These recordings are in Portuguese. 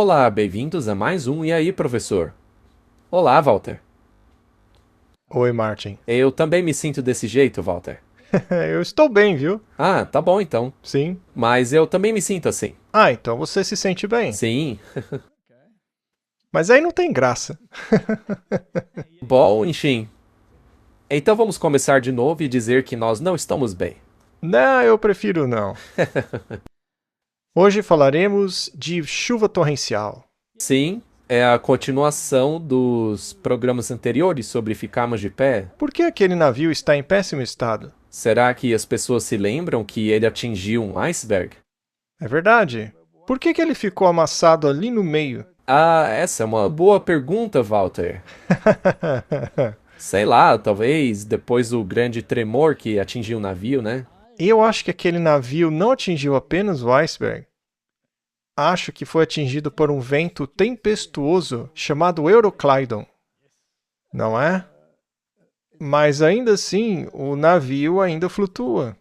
Olá, bem-vindos a mais um E aí, professor? Olá, Walter. Oi, Martin. Eu também me sinto desse jeito, Walter. Eu estou bem, viu? Ah, tá bom então. Sim. Mas eu também me sinto assim. Ah, então você se sente bem. Sim. Mas aí não tem graça. Bom, enfim. Então vamos começar de novo e dizer que nós não estamos bem. Não, eu prefiro não. Hoje falaremos de chuva torrencial. Sim, é a continuação dos programas anteriores sobre ficarmos de pé. Por que aquele navio está em péssimo estado? Será que as pessoas se lembram que ele atingiu um iceberg? É verdade. Por que ele ficou amassado ali no meio? Ah, essa é uma boa pergunta, Walter. Sei lá, talvez depois do grande tremor que atingiu o navio, né? Eu acho que aquele navio não atingiu apenas o iceberg. Acho que foi atingido por um vento tempestuoso chamado Euroclydon. Não é? Mas ainda assim, o navio ainda flutua.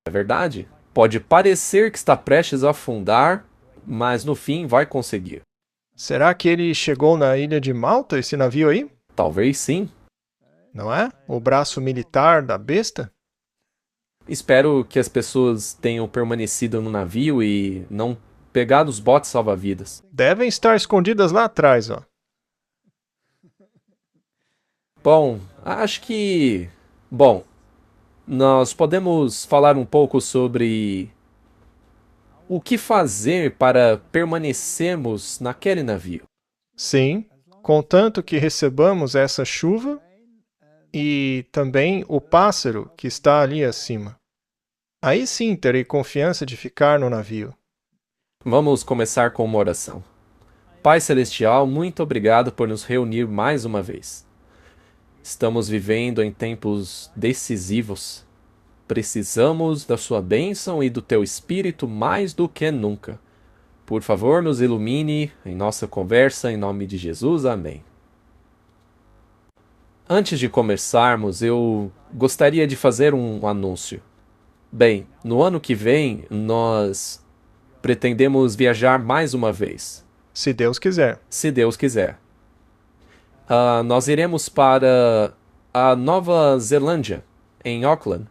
É verdade. Pode parecer que está prestes a afundar, mas no fim vai conseguir. Será que ele chegou na ilha de Malta, esse navio aí? Talvez sim. Não é? O braço militar da besta? Espero que as pessoas tenham permanecido no navio e não pegado os botes salva-vidas. Devem estar escondidas lá atrás, ó. Bom, acho que. Bom, nós podemos falar um pouco sobre o que fazer para permanecermos naquele navio. Sim, contanto que recebamos essa chuva e também o pássaro que está ali acima. Aí sim terei confiança de ficar no navio. Vamos começar com uma oração. Pai Celestial, muito obrigado por nos reunir mais uma vez. Estamos vivendo em tempos decisivos. Precisamos da sua bênção e do teu espírito mais do que nunca. Por favor, nos ilumine em nossa conversa, em nome de Jesus. Amém. Antes de começarmos, eu gostaria de fazer um anúncio. Bem, no ano que vem, nós pretendemos viajar mais uma vez, Se Deus quiser. se Deus quiser. Nós iremos para a Nova Zelândia, em Auckland,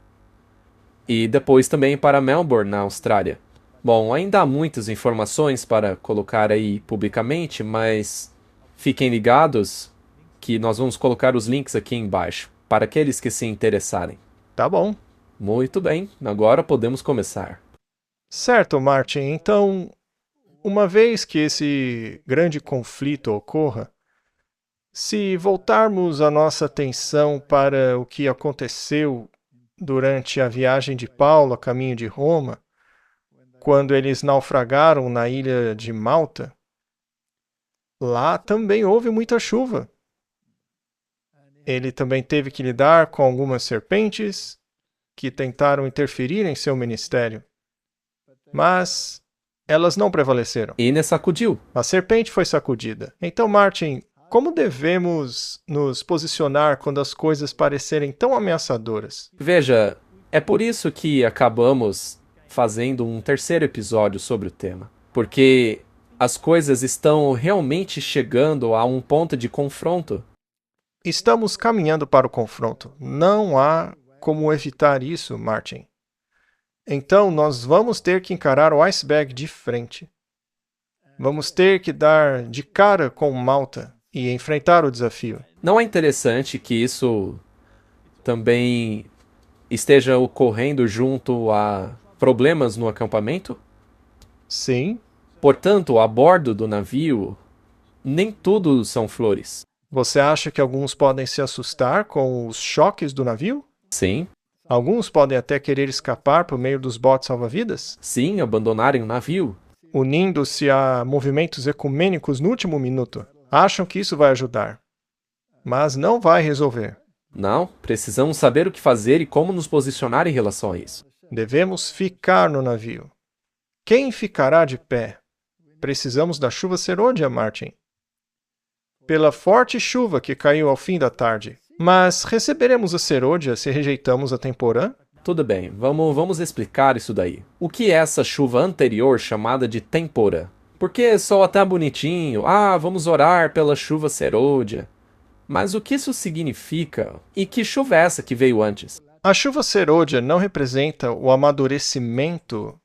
e depois também para Melbourne, na Austrália. Bom, ainda há muitas informações para colocar aí publicamente, mas fiquem ligados que nós vamos colocar os links aqui embaixo, para aqueles que se interessarem. Tá bom. Muito bem, agora podemos começar. Certo, Martin. Então, uma vez que esse grande conflito ocorra, se voltarmos a nossa atenção para o que aconteceu durante a viagem de Paulo a caminho de Roma, quando eles naufragaram na ilha de Malta, lá também houve muita chuva. Ele também teve que lidar com algumas serpentes que tentaram interferir em seu ministério. Mas elas não prevaleceram. Ines sacudiu. A serpente foi sacudida. Então, Martin, como devemos nos posicionar quando as coisas parecerem tão ameaçadoras? Veja, é por isso que acabamos fazendo um terceiro episódio sobre o tema. Porque as coisas estão realmente chegando a um ponto de confronto. Estamos caminhando para o confronto. Não há como evitar isso, Martin. Então, nós vamos ter que encarar o iceberg de frente. Vamos ter que dar de cara com Malta e enfrentar o desafio. Não é interessante que isso também esteja ocorrendo junto a problemas no acampamento? Sim, Portanto, a bordo do navio, nem tudo são flores. você acha que alguns podem se assustar com os choques do navio? Sim, Alguns podem até querer escapar por meio dos botes salva-vidas, sim, abandonarem o navio. unindo-se a movimentos ecumênicos no último minuto. Acham que isso vai ajudar, mas não vai resolver. Não, precisamos saber o que fazer e como nos posicionar em relação a isso. Devemos ficar no navio. Quem ficará de pé? Precisamos da chuva serôdia, Martin. Pela forte chuva que caiu ao fim da tarde. Mas receberemos a serôdia se rejeitamos a temporã? Tudo bem, vamos explicar isso daí. O que é essa chuva anterior chamada de tempora? Porque soa até bonitinho. Ah, vamos orar pela chuva serôdia. Mas o que isso significa? E que chuva é essa que veio antes? A chuva serôdia não representa o amadurecimento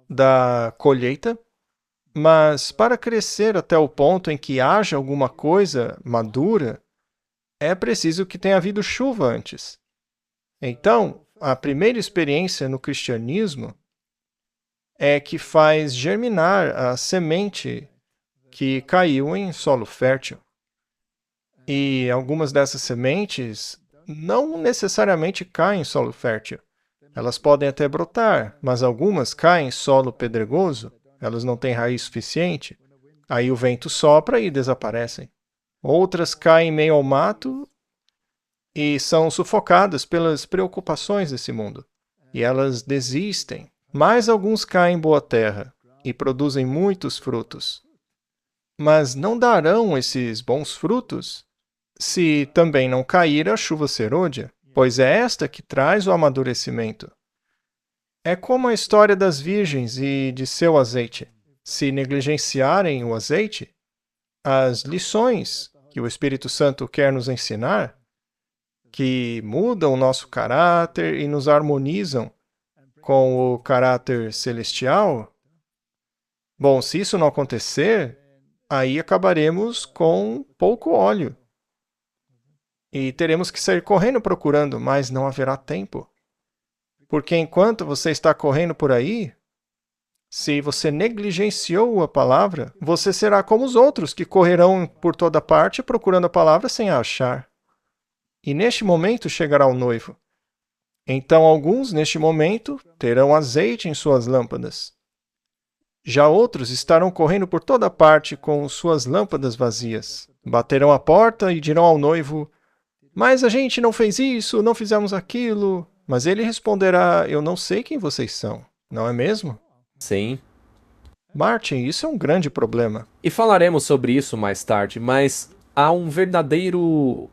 da colheita, mas para crescer até o ponto em que haja alguma coisa madura, é preciso que tenha havido chuva antes. Então, a primeira experiência no cristianismo é que faz germinar a semente que caiu em solo fértil. E algumas dessas sementes não necessariamente caem em solo fértil. Elas podem até brotar, mas algumas caem em solo pedregoso, elas não têm raiz suficiente. Aí o vento sopra e desaparecem. Outras caem em meio ao mato e são sufocadas pelas preocupações desse mundo. E elas desistem. Mas alguns caem em boa terra e produzem muitos frutos. Mas não darão esses bons frutos se também não cair a chuva serôdia, pois é esta que traz o amadurecimento. É como a história das virgens e de seu azeite. Se negligenciarem o azeite, as lições que o Espírito Santo quer nos ensinar, que mudam o nosso caráter e nos harmonizam com o caráter celestial, bom, se isso não acontecer, aí acabaremos com pouco óleo. E teremos que sair correndo procurando, mas não haverá tempo. Porque enquanto você está correndo por aí, se você negligenciou a palavra, você será como os outros que correrão por toda parte procurando a palavra sem a achar. E neste momento chegará o noivo. Então alguns, neste momento, terão azeite em suas lâmpadas. Já outros estarão correndo por toda parte com suas lâmpadas vazias. Baterão a porta e dirão ao noivo: mas a gente não fez isso, não fizemos aquilo. Mas ele responderá: eu não sei quem vocês são, não é mesmo? Sim. Martin, isso é um grande problema. E falaremos sobre isso mais tarde, mas há um verdadeiro...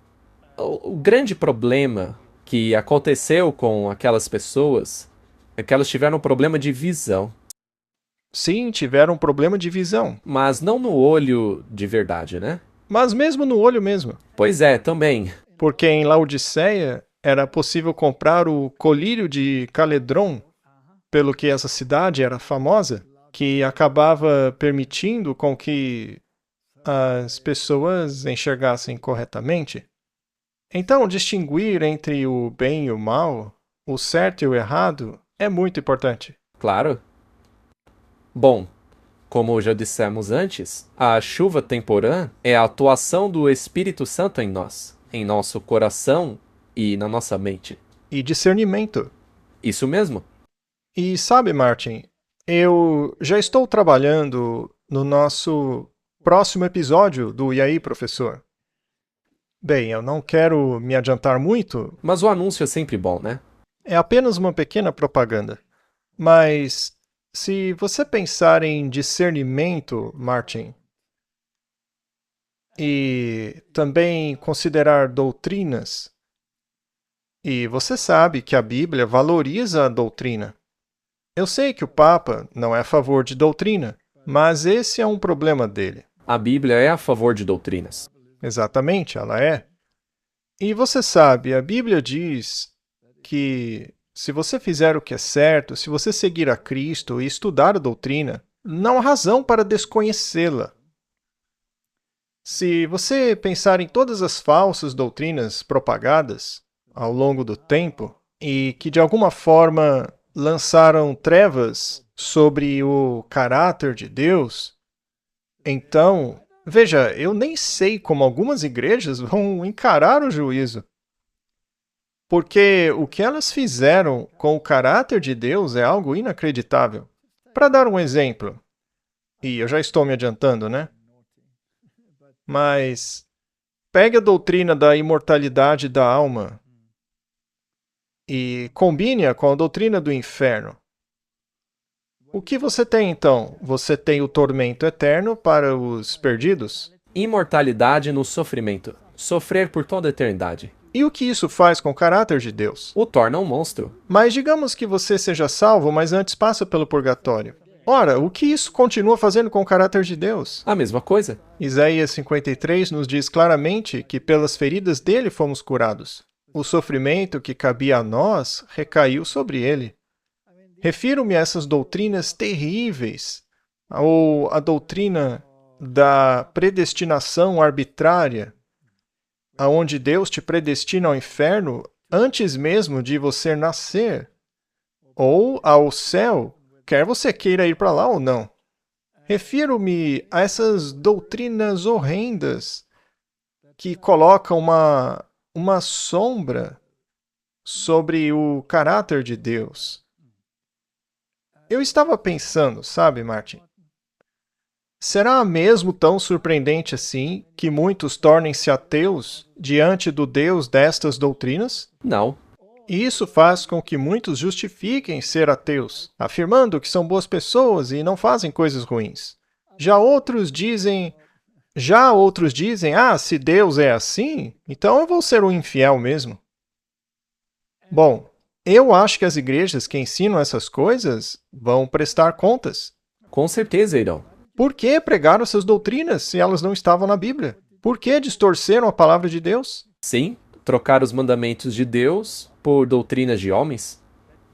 O grande problema que aconteceu com aquelas pessoas é que elas tiveram um problema de visão. Sim, tiveram um problema de visão. Mas não no olho de verdade, né? Mas mesmo no olho mesmo. Pois é, também. Porque em Laodiceia era possível comprar o colírio de Caledron, pelo que essa cidade era famosa, que acabava permitindo com que as pessoas enxergassem corretamente. Então, distinguir entre o bem e o mal, o certo e o errado, é muito importante. Claro. Bom, como já dissemos antes, a chuva temporã é a atuação do Espírito Santo em nós, em nosso coração e na nossa mente. E discernimento. Isso mesmo. E sabe, Martin, eu já estou trabalhando no nosso próximo episódio do E aí, Professor? Bem, eu não quero me adiantar muito. Mas o anúncio é sempre bom, né? É apenas uma pequena propaganda. Mas se você pensar em discernimento, Martin, e também considerar doutrinas, e você sabe que a Bíblia valoriza a doutrina. Eu sei que o Papa não é a favor de doutrina, mas esse é um problema dele. A Bíblia é a favor de doutrinas. Exatamente, ela é. E você sabe, a Bíblia diz que se você fizer o que é certo, se você seguir a Cristo e estudar a doutrina, não há razão para desconhecê-la. Se você pensar em todas as falsas doutrinas propagadas ao longo do tempo e que de alguma forma lançaram trevas sobre o caráter de Deus, então, veja, eu nem sei como algumas igrejas vão encarar o juízo. Porque o que elas fizeram com o caráter de Deus é algo inacreditável. Para dar um exemplo, e eu já estou me adiantando, né? Mas pegue a doutrina da imortalidade da alma e combine-a com a doutrina do inferno. O que você tem, então? Você tem o tormento eterno para os perdidos? Imortalidade no sofrimento. Sofrer por toda a eternidade. E o que isso faz com o caráter de Deus? O torna um monstro. Mas digamos que você seja salvo, mas antes passa pelo purgatório. Ora, o que isso continua fazendo com o caráter de Deus? A mesma coisa. Isaías 53 nos diz claramente que pelas feridas dele fomos curados. O sofrimento que cabia a nós recaiu sobre ele. Refiro-me a essas doutrinas terríveis, ou a doutrina da predestinação arbitrária, aonde Deus te predestina ao inferno antes mesmo de você nascer, ou ao céu, quer você queira ir para lá ou não. Refiro-me a essas doutrinas horrendas que colocam uma sombra sobre o caráter de Deus. Eu estava pensando, sabe, Martin? Será mesmo tão surpreendente assim que muitos tornem-se ateus diante do Deus destas doutrinas? Não. E isso faz com que muitos justifiquem ser ateus, afirmando que são boas pessoas e não fazem coisas ruins. Já outros dizem, se Deus é assim, então eu vou ser um infiel mesmo. Bom, eu acho que as igrejas que ensinam essas coisas vão prestar contas. Com certeza irão. Por que pregaram essas doutrinas se elas não estavam na Bíblia? Por que distorceram a palavra de Deus? Sim, trocar os mandamentos de Deus por doutrinas de homens.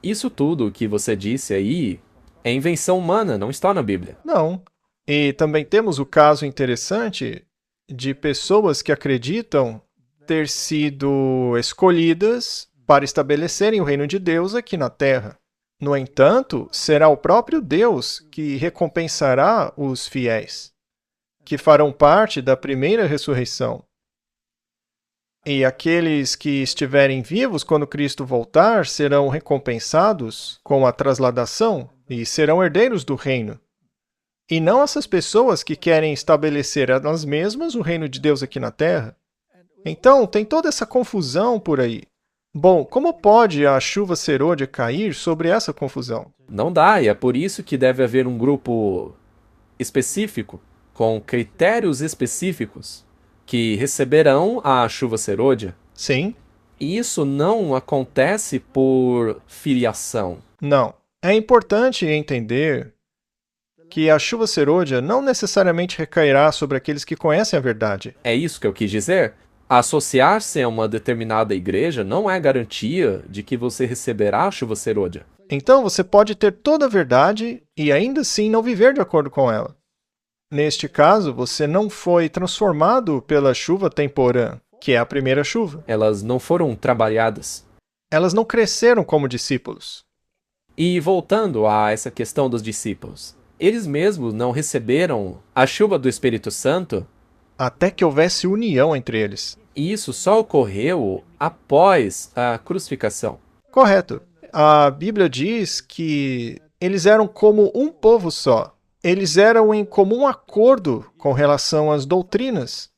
Isso tudo que você disse aí é invenção humana, não está na Bíblia. Não. E também temos o caso interessante de pessoas que acreditam ter sido escolhidas para estabelecerem o reino de Deus aqui na Terra. No entanto, será o próprio Deus que recompensará os fiéis, que farão parte da primeira ressurreição. E aqueles que estiverem vivos quando Cristo voltar serão recompensados com a trasladação e serão herdeiros do reino. E não essas pessoas que querem estabelecer elas mesmas o reino de Deus aqui na Terra. Então, tem toda essa confusão por aí. Bom, como pode a chuva serôdia cair sobre essa confusão? Não dá, e é por isso que deve haver um grupo específico, com critérios específicos, que receberão a chuva serôdia. Sim. E isso não acontece por filiação. Não. É importante entender que a chuva serôdia não necessariamente recairá sobre aqueles que conhecem a verdade. É isso que eu quis dizer. Associar-se a uma determinada igreja não é garantia de que você receberá a chuva serôdia. Então você pode ter toda a verdade e ainda assim não viver de acordo com ela. Neste caso, você não foi transformado pela chuva temporã, que é a primeira chuva. Elas não foram trabalhadas. Elas não cresceram como discípulos. E voltando a essa questão dos discípulos, eles mesmos não receberam a chuva do Espírito Santo. Até que houvesse união entre eles. E isso só ocorreu após a crucificação. Correto. A Bíblia diz que eles eram como um povo só. Eles eram em comum acordo com relação às doutrinas.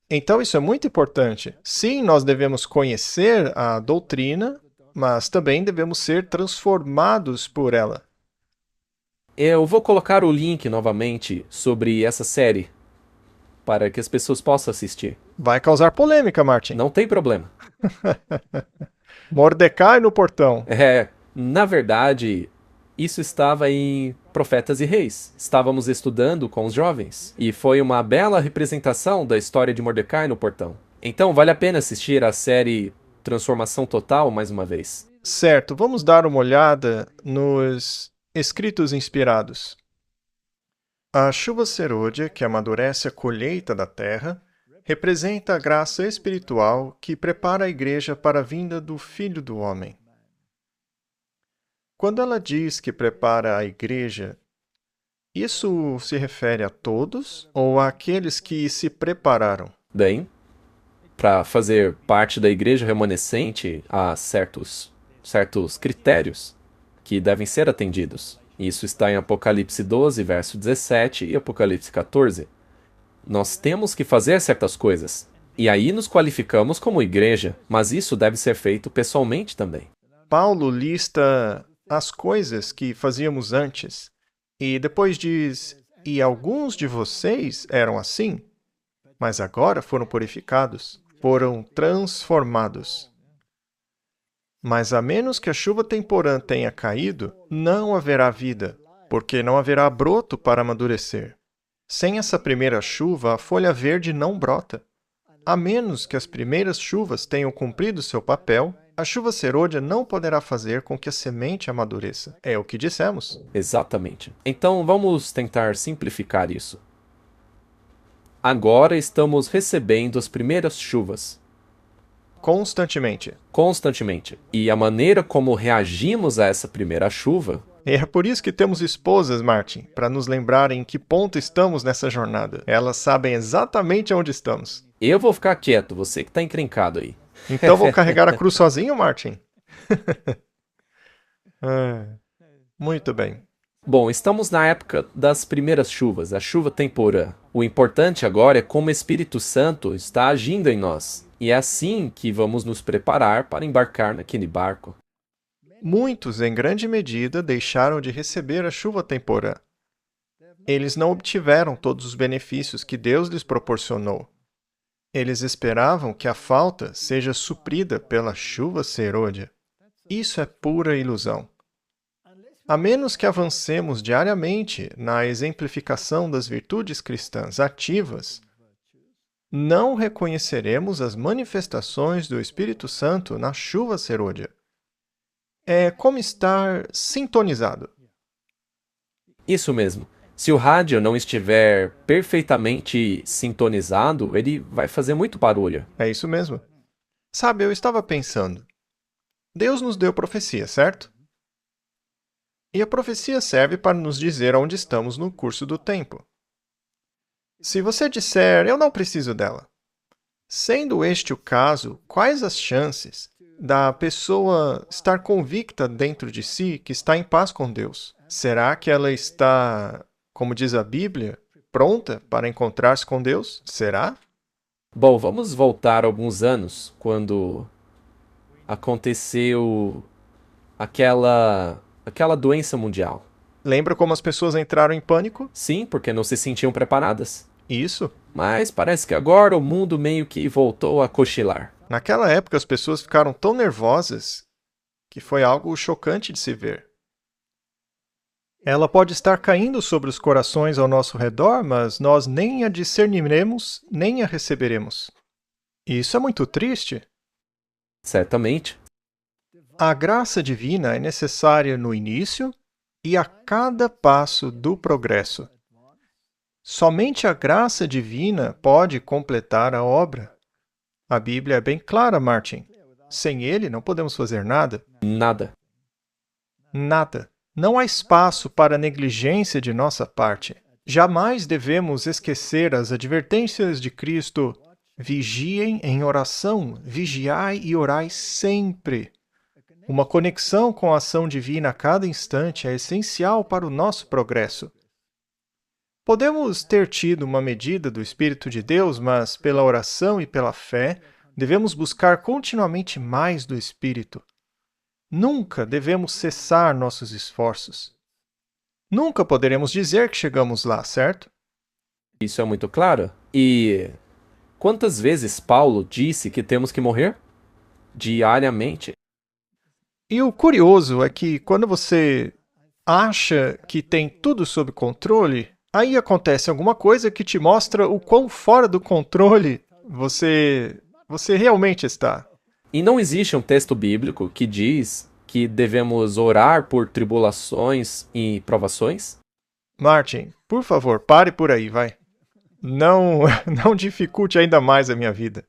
Então isso é muito importante. Sim, nós devemos conhecer a doutrina, mas também devemos ser transformados por ela. Eu vou colocar o link novamente sobre essa série, para que as pessoas possam assistir. Vai causar polêmica, Martin. Não tem problema. Mordecai no portão. Na verdade, isso estava em Profetas e Reis. Estávamos estudando com os jovens. E foi uma bela representação da história de Mordecai no portão. Então, vale a pena assistir a série Transformação Total mais uma vez. Certo, vamos dar uma olhada nos escritos inspirados. A chuva serôdia, que amadurece a colheita da terra, representa a graça espiritual que prepara a igreja para a vinda do Filho do Homem. Quando ela diz que prepara a igreja, isso se refere a todos ou àqueles que se prepararam? Bem, para fazer parte da igreja remanescente, há certos critérios que devem ser atendidos. Isso está em Apocalipse 12, verso 17 e Apocalipse 14. Nós temos que fazer certas coisas. E aí nos qualificamos como igreja, mas isso deve ser feito pessoalmente também. Paulo lista as coisas que fazíamos antes. E depois diz, e alguns de vocês eram assim, mas agora foram purificados, foram transformados. Mas a menos que a chuva temporã tenha caído, não haverá vida. porque não haverá broto para amadurecer. Sem essa primeira chuva, a folha verde não brota. A menos que as primeiras chuvas tenham cumprido seu papel, a chuva serôdia não poderá fazer com que a semente amadureça. É o que dissemos. Exatamente. Então vamos tentar simplificar isso. Agora estamos recebendo as primeiras chuvas. Constantemente. E a maneira como reagimos a essa primeira chuva. E é por isso que temos esposas, Martin, para nos lembrarem em que ponto estamos nessa jornada. Elas sabem exatamente onde estamos. Eu vou ficar quieto, você que tá encrencado aí. Então vou carregar a cruz sozinho, Martin? Muito bem. Bom, estamos na época das primeiras chuvas, a chuva temporã. O importante agora é como o Espírito Santo está agindo em nós. E é assim que vamos nos preparar para embarcar naquele barco. Muitos, em grande medida, deixaram de receber a chuva temporã. Eles não obtiveram todos os benefícios que Deus lhes proporcionou. Eles esperavam que a falta seja suprida pela chuva serôdia. Isso é pura ilusão. A menos que avancemos diariamente na exemplificação das virtudes cristãs ativas, não reconheceremos as manifestações do Espírito Santo na chuva serôdia. É como estar sintonizado. Isso mesmo. Se o rádio não estiver perfeitamente sintonizado, ele vai fazer muito barulho. É isso mesmo. Sabe, eu estava pensando. Deus nos deu profecia, certo? E a profecia serve para nos dizer onde estamos no curso do tempo. Se você disser, eu não preciso dela. Sendo este o caso, quais as chances da pessoa estar convicta dentro de si que está em paz com Deus? Será que ela está, como diz a Bíblia, pronta para encontrar-se com Deus? Será? Bom, vamos voltar alguns anos, quando aconteceu aquela doença mundial. Lembra como as pessoas entraram em pânico? Sim, porque não se sentiam preparadas. Isso. Mas parece que agora o mundo meio que voltou a cochilar. Naquela época, as pessoas ficaram tão nervosas que foi algo chocante de se ver. Ela pode estar caindo sobre os corações ao nosso redor, mas nós nem a discerniremos, nem a receberemos. Isso é muito triste. Certamente. A graça divina é necessária no início e a cada passo do progresso. Somente a graça divina pode completar a obra. A Bíblia é bem clara, Martin. Sem ele, não podemos fazer nada. Nada. Nada. Não há espaço para negligência de nossa parte. Jamais devemos esquecer as advertências de Cristo. Vigiem em oração, vigiai e orai sempre. Uma conexão com a ação divina a cada instante é essencial para o nosso progresso. Podemos ter tido uma medida do Espírito de Deus, mas pela oração e pela fé, devemos buscar continuamente mais do Espírito. Nunca devemos cessar nossos esforços. Nunca poderemos dizer que chegamos lá, certo? Isso é muito claro. E quantas vezes Paulo disse que temos que morrer? Diariamente. E o curioso é que quando você acha que tem tudo sob controle, aí acontece alguma coisa que te mostra o quão fora do controle você realmente está. E não existe um texto bíblico que diz que devemos orar por tribulações e provações? Martin, por favor, pare por aí, vai. Não dificulte ainda mais a minha vida.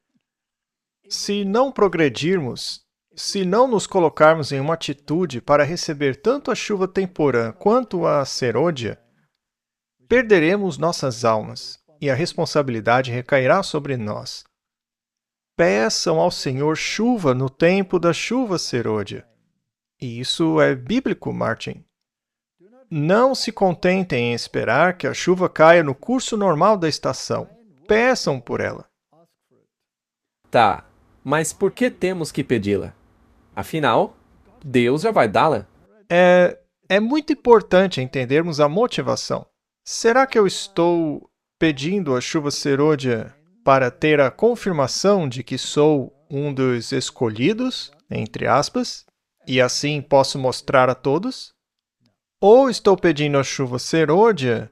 Se não progredirmos, se não nos colocarmos em uma atitude para receber tanto a chuva temporã quanto a serôdia, perderemos nossas almas e a responsabilidade recairá sobre nós. Peçam ao Senhor chuva no tempo da chuva serôdia. E isso é bíblico, Martin. Não se contentem em esperar que a chuva caia no curso normal da estação. Peçam por ela. Tá, mas por que temos que pedi-la? Afinal, Deus já vai dá-la. É muito importante entendermos a motivação. Será que eu estou pedindo a chuva serôdia para ter a confirmação de que sou um dos escolhidos, entre aspas, e assim posso mostrar a todos? Ou estou pedindo a chuva serôdia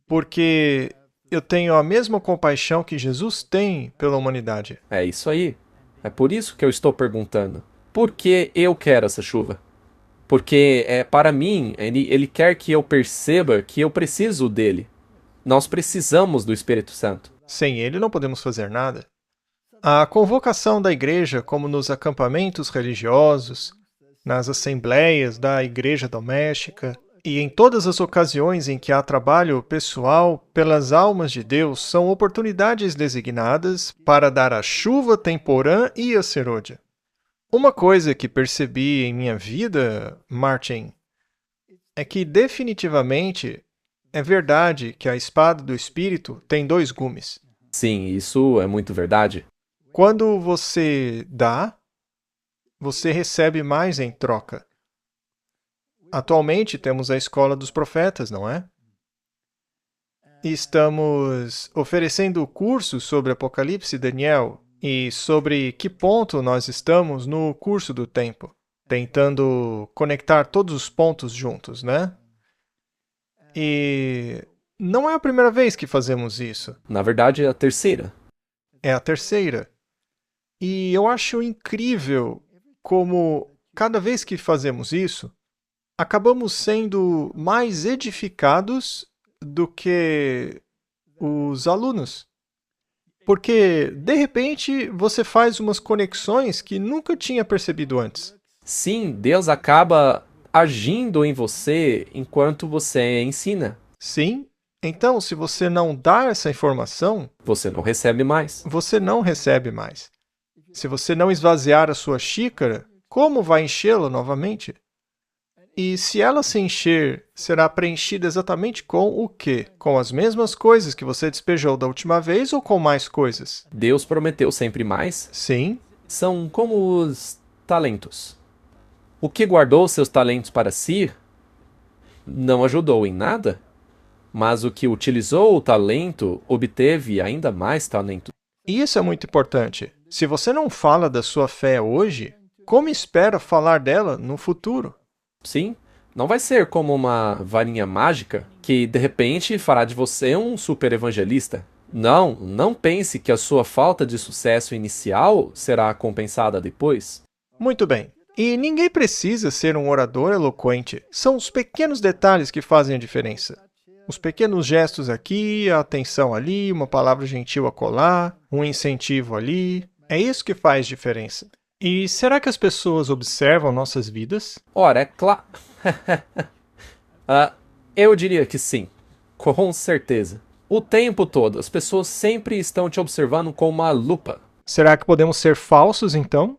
porque eu tenho a mesma compaixão que Jesus tem pela humanidade. É isso aí. É por isso que eu estou perguntando. Por que eu quero essa chuva? Porque, para mim, ele quer que eu perceba que eu preciso dele. Nós precisamos do Espírito Santo. Sem ele não podemos fazer nada. A convocação da igreja, como nos acampamentos religiosos, nas assembleias da igreja doméstica e em todas as ocasiões em que há trabalho pessoal pelas almas de Deus, são oportunidades designadas para dar a chuva temporã e a serôdia. Uma coisa que percebi em minha vida, Martin, é que definitivamente é verdade que a espada do Espírito tem 2 gumes. Sim, isso é muito verdade. Quando você dá, você recebe mais em troca. Atualmente temos a escola dos profetas, não é? E estamos oferecendo cursos sobre Apocalipse e Daniel e sobre que ponto nós estamos no curso do tempo, tentando conectar todos os pontos juntos, né? E não é a primeira vez que fazemos isso. Na verdade, é a terceira. É a terceira. E eu acho incrível como, cada vez que fazemos isso, acabamos sendo mais edificados do que os alunos. Porque, de repente, você faz umas conexões que nunca tinha percebido antes. Sim, Deus acaba agindo em você enquanto você ensina. Sim? Então, se você não dá essa informação, Você não recebe mais. você não recebe mais. Se você não esvaziar a sua xícara, como vai enchê-la novamente? E se ela se encher, será preenchida exatamente com o quê? Com as mesmas coisas que você despejou da última vez ou com mais coisas? Deus prometeu sempre mais. Sim, São como os talentos. O que guardou seus talentos para si não ajudou em nada, mas o que utilizou o talento obteve ainda mais talento. e isso é muito importante. Se você não fala da sua fé hoje, como espera falar dela no futuro? Sim, não vai ser como uma varinha mágica que de repente fará de você um super evangelista. Não, não pense que a sua falta de sucesso inicial será compensada depois. Muito bem. E ninguém precisa ser um orador eloquente. São os pequenos detalhes que fazem a diferença. Os pequenos gestos aqui, a atenção ali, uma palavra gentil acolá, um incentivo ali. É isso que faz diferença. E será que as pessoas observam nossas vidas? Ora, é claro. Eu diria que sim, com certeza. O tempo todo, as pessoas sempre estão te observando com uma lupa. Será que podemos ser falsos então?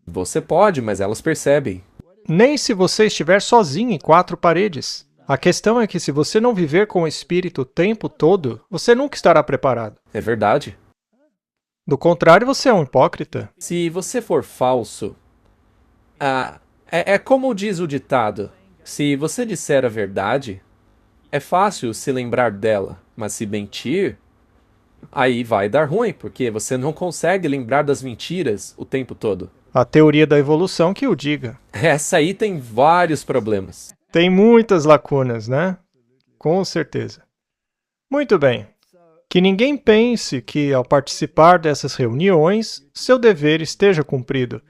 Você pode, mas elas percebem. Nem se você estiver sozinho em 4 paredes. A questão é que se você não viver com o Espírito o tempo todo, você nunca estará preparado. É verdade. Do contrário, você é um hipócrita. Se você for falso, é como diz o ditado: se você disser a verdade, é fácil se lembrar dela, mas se mentir, aí vai dar ruim, porque você não consegue lembrar das mentiras o tempo todo. A teoria da evolução que o diga. Essa aí tem vários problemas. Tem muitas lacunas, né? Com certeza. Muito bem. Que ninguém pense que, ao participar dessas reuniões, seu dever esteja cumprido.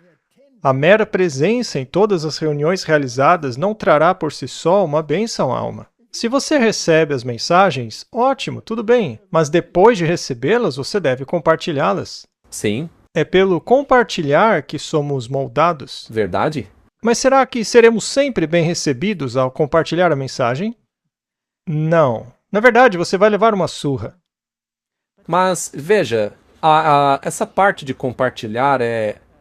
A mera presença em todas as reuniões realizadas não trará por si só uma bênção à alma. Se você recebe as mensagens, ótimo, tudo bem, mas depois de recebê-las, você deve compartilhá-las. Sim, É pelo compartilhar que somos moldados. verdade? Mas será que seremos sempre bem recebidos ao compartilhar a mensagem? Não. Na verdade, você vai levar uma surra. Mas, veja, essa parte de compartilhar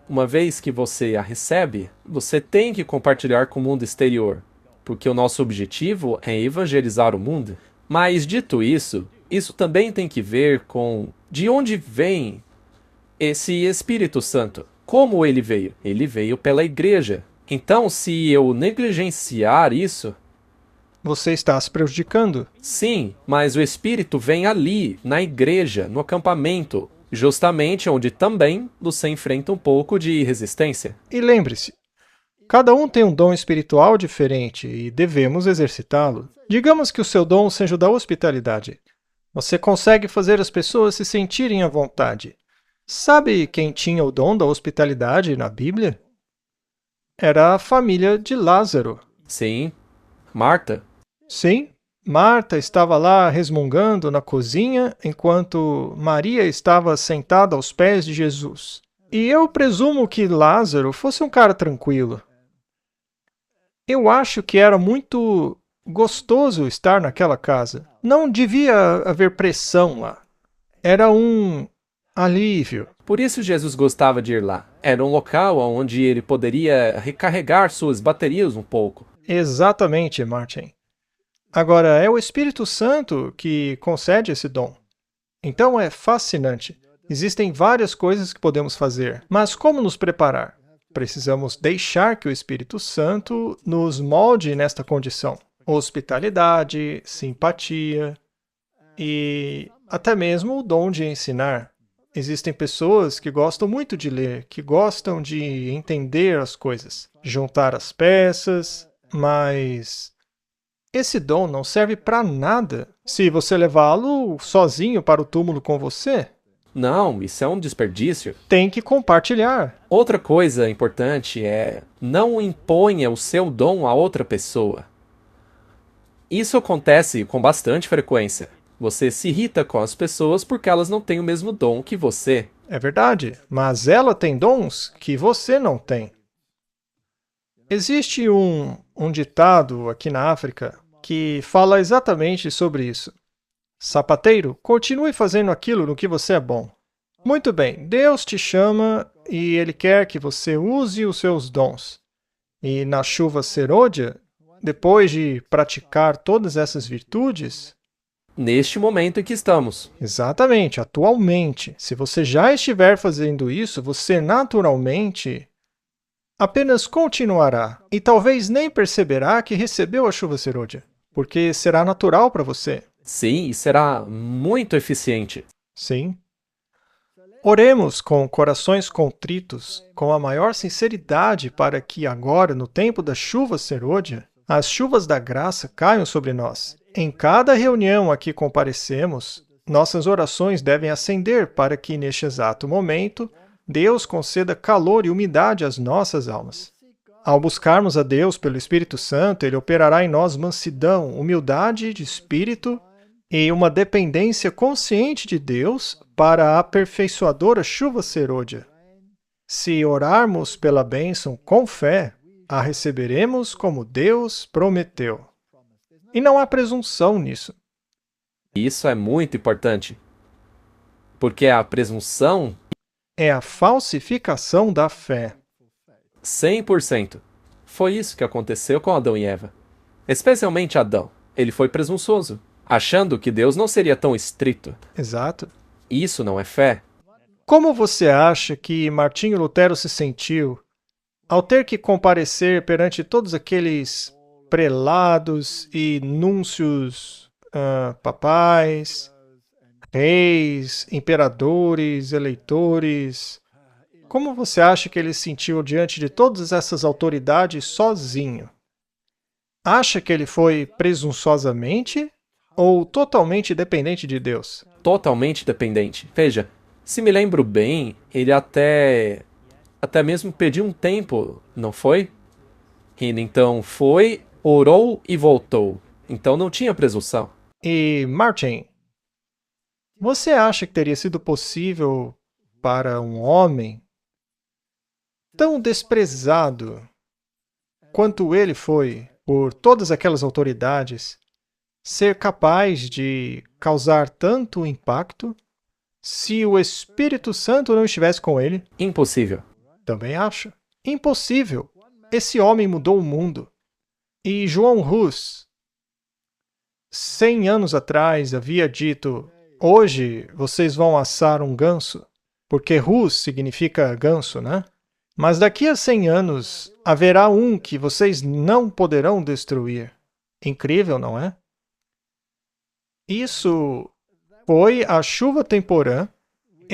uma vez que você a recebe, você tem que compartilhar com o mundo exterior, porque o nosso objetivo é evangelizar o mundo. Mas, dito isso, isso também tem que ver com de onde vem esse Espírito Santo. Como ele veio? Ele veio pela igreja. Então, se eu negligenciar isso, Você está se prejudicando. sim, mas o Espírito vem ali, na igreja, no acampamento, justamente onde também você enfrenta um pouco de resistência. E lembre-se, Cada um tem um dom espiritual diferente e devemos exercitá-lo. Digamos que o seu dom seja o da hospitalidade. Você consegue fazer as pessoas se sentirem à vontade. Sabe quem tinha o dom da hospitalidade na Bíblia? Era a família de Lázaro. Sim. Marta? Sim, Marta estava lá resmungando na cozinha, enquanto Maria estava sentada aos pés de Jesus. E eu presumo que Lázaro fosse um cara tranquilo. Eu acho que era muito gostoso estar naquela casa. Não devia haver pressão lá. Era um alívio. Por isso Jesus gostava de ir lá. Era um local onde ele poderia recarregar suas baterias um pouco. Exatamente, Martin. Agora, é o Espírito Santo que concede esse dom. Então é fascinante. Existem várias coisas que podemos fazer, mas como nos preparar? Precisamos deixar que o Espírito Santo nos molde nesta condição. Hospitalidade, simpatia e até mesmo o dom de ensinar. Existem pessoas que gostam muito de ler, que gostam de entender as coisas, juntar as peças, mas esse dom não serve para nada se você levá-lo sozinho para o túmulo com você. Não, isso é um desperdício. Tem que compartilhar. Outra coisa importante é não imponha o seu dom a outra pessoa. Isso acontece com bastante frequência. Você se irrita com as pessoas porque elas não têm o mesmo dom que você. É verdade, mas ela tem dons que você não tem. Existe um ditado aqui na África que fala exatamente sobre isso. Sapateiro, continue fazendo aquilo no que você é bom. Muito bem, Deus te chama e Ele quer que você use os seus dons. E na chuva serôdia, depois de praticar todas essas virtudes, Neste momento em que estamos. exatamente, atualmente, se você já estiver fazendo isso, você naturalmente apenas continuará e talvez nem perceberá que recebeu a chuva serôdia, porque será natural para você. Sim, e será muito eficiente. Sim. Oremos com corações contritos, com a maior sinceridade, para que agora, no tempo da chuva serôdia, as chuvas da graça caiam sobre nós. Em cada reunião a que comparecemos, nossas orações devem ascender para que, neste exato momento, Deus conceda calor e umidade às nossas almas. Ao buscarmos a Deus pelo Espírito Santo, Ele operará em nós mansidão, humildade de espírito e uma dependência consciente de Deus para a aperfeiçoadora chuva serôdia. Se orarmos pela bênção com fé, a receberemos como Deus prometeu. E não há presunção nisso. Isso é muito importante. Porque a presunção, É a falsificação da fé. 100%. Foi isso que aconteceu com Adão e Eva. Especialmente Adão. Ele foi presunçoso, achando que Deus não seria tão estrito. Exato. Isso não é fé. Como você acha que Martinho Lutero se sentiu ao ter que comparecer perante todos aqueles prelados e núncios papais, reis, imperadores, eleitores? Como você acha que ele se sentiu diante de todas essas autoridades sozinho? Acha que ele foi presunçosamente ou totalmente dependente de Deus? Totalmente dependente. Veja, se me lembro bem, ele até mesmo pediu um tempo, não foi? Ele então foi, orou e voltou. Então não tinha presunção. E, Martin, você acha que teria sido possível para um homem tão desprezado quanto ele foi por todas aquelas autoridades ser capaz de causar tanto impacto se o Espírito Santo não estivesse com ele? Impossível. Também acho. Impossível. Esse homem mudou o mundo. E João Hus, 100 anos atrás, havia dito: hoje vocês vão assar um ganso, porque Hus significa ganso, né? Mas daqui a 100 anos haverá um que vocês não poderão destruir. Incrível, não é? Isso foi a chuva temporã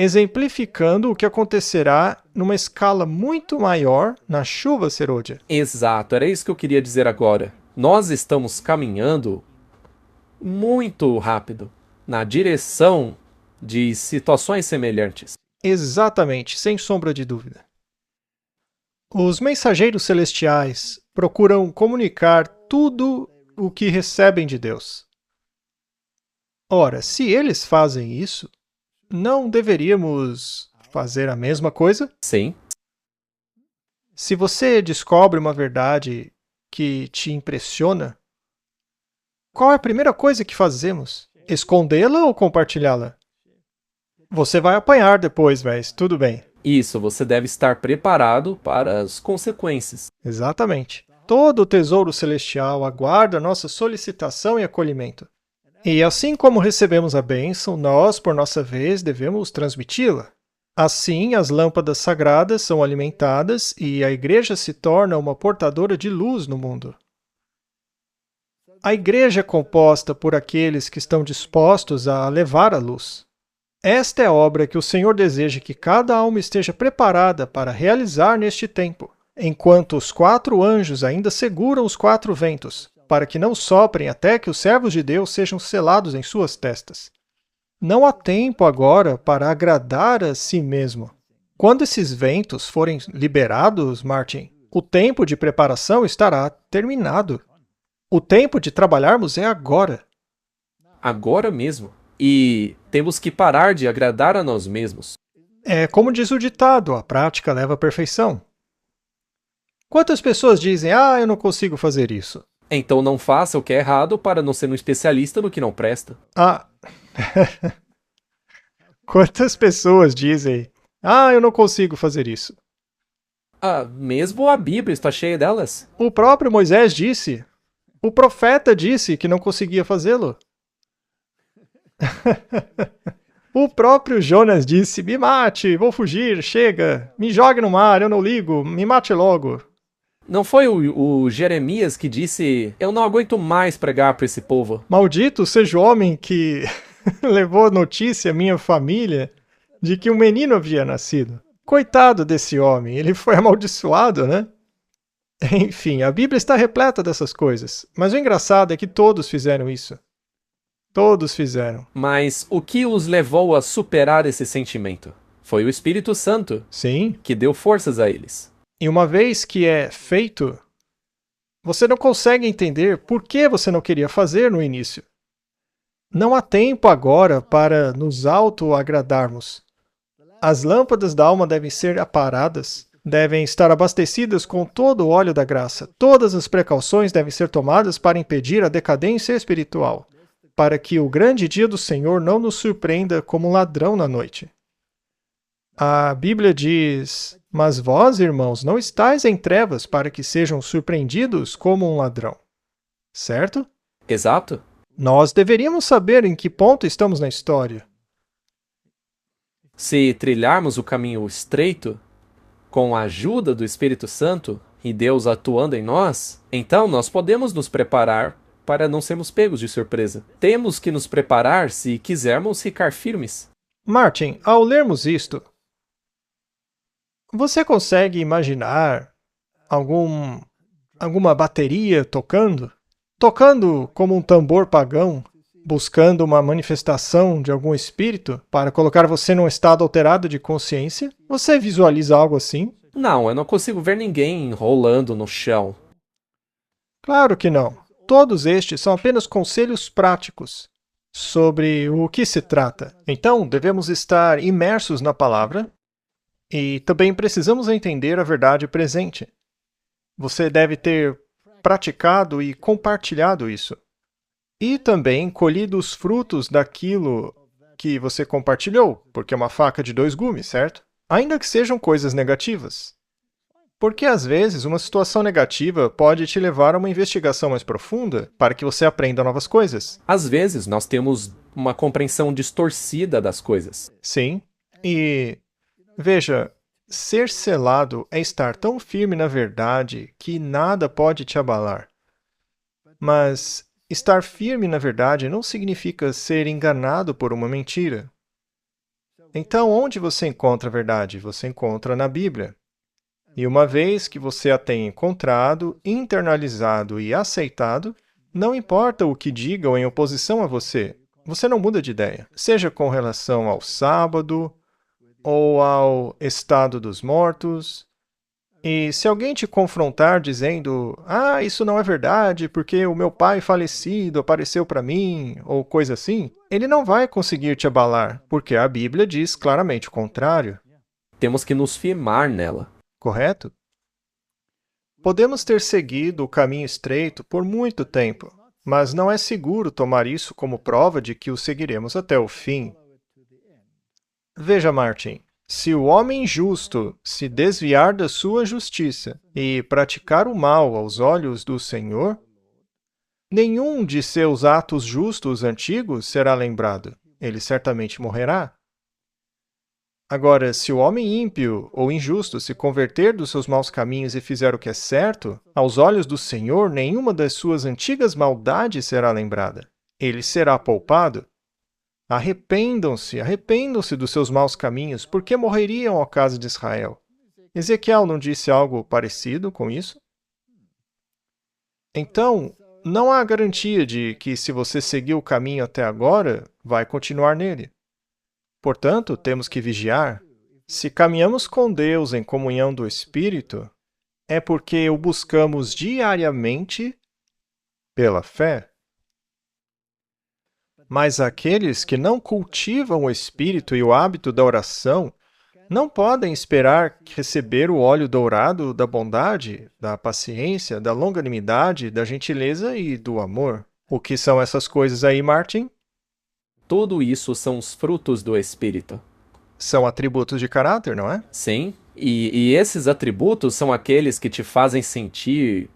exemplificando o que acontecerá numa escala muito maior na chuva serôdia. Exato, era isso que eu queria dizer agora. Nós estamos caminhando muito rápido na direção de situações semelhantes. Exatamente, sem sombra de dúvida. Os mensageiros celestiais procuram comunicar tudo o que recebem de Deus. Ora, se eles fazem isso, não deveríamos fazer a mesma coisa? Sim, Se você descobre uma verdade que te impressiona, qual é a primeira coisa que fazemos? Escondê-la ou compartilhá-la? Você vai apanhar depois, mas tudo bem. isso, você deve estar preparado para as consequências. Exatamente. Todo o tesouro celestial aguarda nossa solicitação e acolhimento. E assim como recebemos a bênção, nós, por nossa vez, devemos transmiti-la. Assim, as lâmpadas sagradas são alimentadas e a igreja se torna uma portadora de luz no mundo. A igreja é composta por aqueles que estão dispostos a levar a luz. Esta é a obra que o Senhor deseja que cada alma esteja preparada para realizar neste tempo, enquanto os 4 anjos ainda seguram os 4 ventos, para que não soprem até que os servos de Deus sejam selados em suas testas. Não há tempo agora para agradar a si mesmo. Quando esses ventos forem liberados, Martin, o tempo de preparação estará terminado. O tempo de trabalharmos é agora. Agora mesmo. E temos que parar de agradar a nós mesmos. É como diz o ditado, a prática leva à perfeição. Quantas pessoas dizem, eu não consigo fazer isso? Então não faça o que é errado para não ser um especialista no que não presta. Quantas pessoas dizem, eu não consigo fazer isso? Mesmo a Bíblia está cheia delas. O próprio Moisés disse, o profeta disse que não conseguia fazê-lo. O próprio Jonas disse, me mate, vou fugir, chega, me jogue no mar, eu não ligo, me mate logo. Não foi o Jeremias que disse, eu não aguento mais pregar para esse povo. Maldito seja o homem que levou notícia à minha família de que um menino havia nascido. Coitado desse homem, ele foi amaldiçoado, né? Enfim, a Bíblia está repleta dessas coisas, mas o engraçado é que todos fizeram isso. Todos fizeram. Mas o que os levou a superar esse sentimento? Foi o Espírito Santo. Sim. Que deu forças a eles. E uma vez que é feito, você não consegue entender por que você não queria fazer no início. Não há tempo agora para nos auto-agradarmos. As lâmpadas da alma devem ser aparadas, devem estar abastecidas com todo o óleo da graça. Todas as precauções devem ser tomadas para impedir a decadência espiritual, para que o grande dia do Senhor não nos surpreenda como um ladrão na noite. A Bíblia diz, mas vós, irmãos, não estáis em trevas para que sejam surpreendidos como um ladrão. Certo? Exato. Nós deveríamos saber em que ponto estamos na história. Se trilharmos o caminho estreito, com a ajuda do Espírito Santo e Deus atuando em nós, então nós podemos nos preparar para não sermos pegos de surpresa. Temos que nos preparar se quisermos ficar firmes. Martin, ao lermos isto, você consegue imaginar alguma bateria tocando? Tocando como um tambor pagão, buscando uma manifestação de algum espírito para colocar você num estado alterado de consciência? Você visualiza algo assim? Não, eu não consigo ver ninguém rolando no chão. Claro que não. Todos estes são apenas conselhos práticos sobre o que se trata. Então, devemos estar imersos na palavra e também precisamos entender a verdade presente. Você deve ter praticado e compartilhado isso. E também colhido os frutos daquilo que você compartilhou, porque é uma faca de 2 gumes, certo? Ainda que sejam coisas negativas. Porque às vezes uma situação negativa pode te levar a uma investigação mais profunda para que você aprenda novas coisas. Às vezes nós temos uma compreensão distorcida das coisas. Sim. E veja, ser selado é estar tão firme na verdade que nada pode te abalar. Mas estar firme na verdade não significa ser enganado por uma mentira. Então, onde você encontra a verdade? Você encontra na Bíblia. E uma vez que você a tem encontrado, internalizado e aceitado, não importa o que digam em oposição a você, você não muda de ideia. Seja com relação ao sábado ou ao estado dos mortos. E se alguém te confrontar dizendo, isso não é verdade, porque o meu pai falecido apareceu para mim, ou coisa assim, ele não vai conseguir te abalar, porque a Bíblia diz claramente o contrário, Temos que nos firmar nela. correto? Podemos ter seguido o caminho estreito por muito tempo, mas não é seguro tomar isso como prova de que o seguiremos até o fim. Veja, Martin, se o homem justo se desviar da sua justiça e praticar o mal aos olhos do Senhor, nenhum de seus atos justos antigos será lembrado. Ele certamente morrerá. Agora, se o homem ímpio ou injusto se converter dos seus maus caminhos e fizer o que é certo, aos olhos do Senhor, nenhuma das suas antigas maldades será lembrada. Ele será poupado. Arrependam-se dos seus maus caminhos, porque morreriam, ó casa de Israel. Ezequiel não disse algo parecido com isso? Então, não há garantia de que se você seguiu o caminho até agora, vai continuar nele. Portanto, temos que vigiar. Se caminhamos com Deus em comunhão do Espírito, é porque o buscamos diariamente pela fé. Mas aqueles que não cultivam o espírito e o hábito da oração não podem esperar receber o óleo dourado da bondade, da paciência, da longanimidade, da gentileza e do amor. O que são essas coisas aí, Martin? Tudo isso são os frutos do Espírito. São atributos de caráter, não é? Sim, e esses atributos são aqueles que te fazem sentir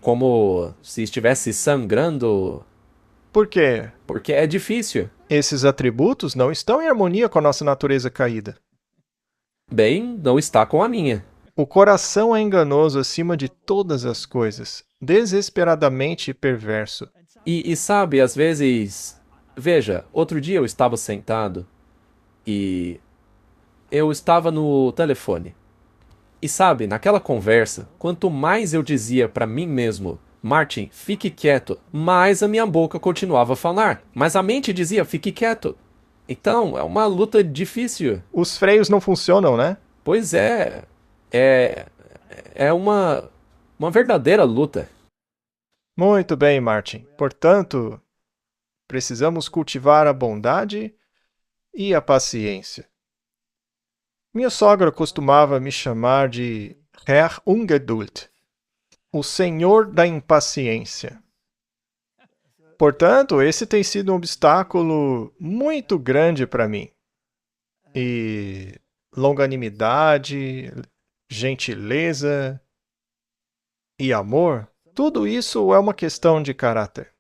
como se estivesse sangrando, Por quê? porque é difícil. Esses atributos não estão em harmonia com a nossa natureza caída. Bem, não está com a minha. O coração é enganoso acima de todas as coisas, desesperadamente perverso. E sabe, às vezes. Veja, outro dia eu estava sentado e eu estava no telefone. E sabe, naquela conversa, quanto mais eu dizia pra mim mesmo, Martin, fique quieto, mais a minha boca continuava a falar. Mas a mente dizia, fique quieto. Então, é uma luta difícil. Os freios não funcionam, né? Pois é. É uma verdadeira luta. Muito bem, Martin. Portanto, precisamos cultivar a bondade e a paciência. Minha sogra costumava me chamar de Herr Ungeduld, o Senhor da impaciência. Portanto, esse tem sido um obstáculo muito grande para mim. E longanimidade, gentileza e amor, tudo isso é uma questão de caráter.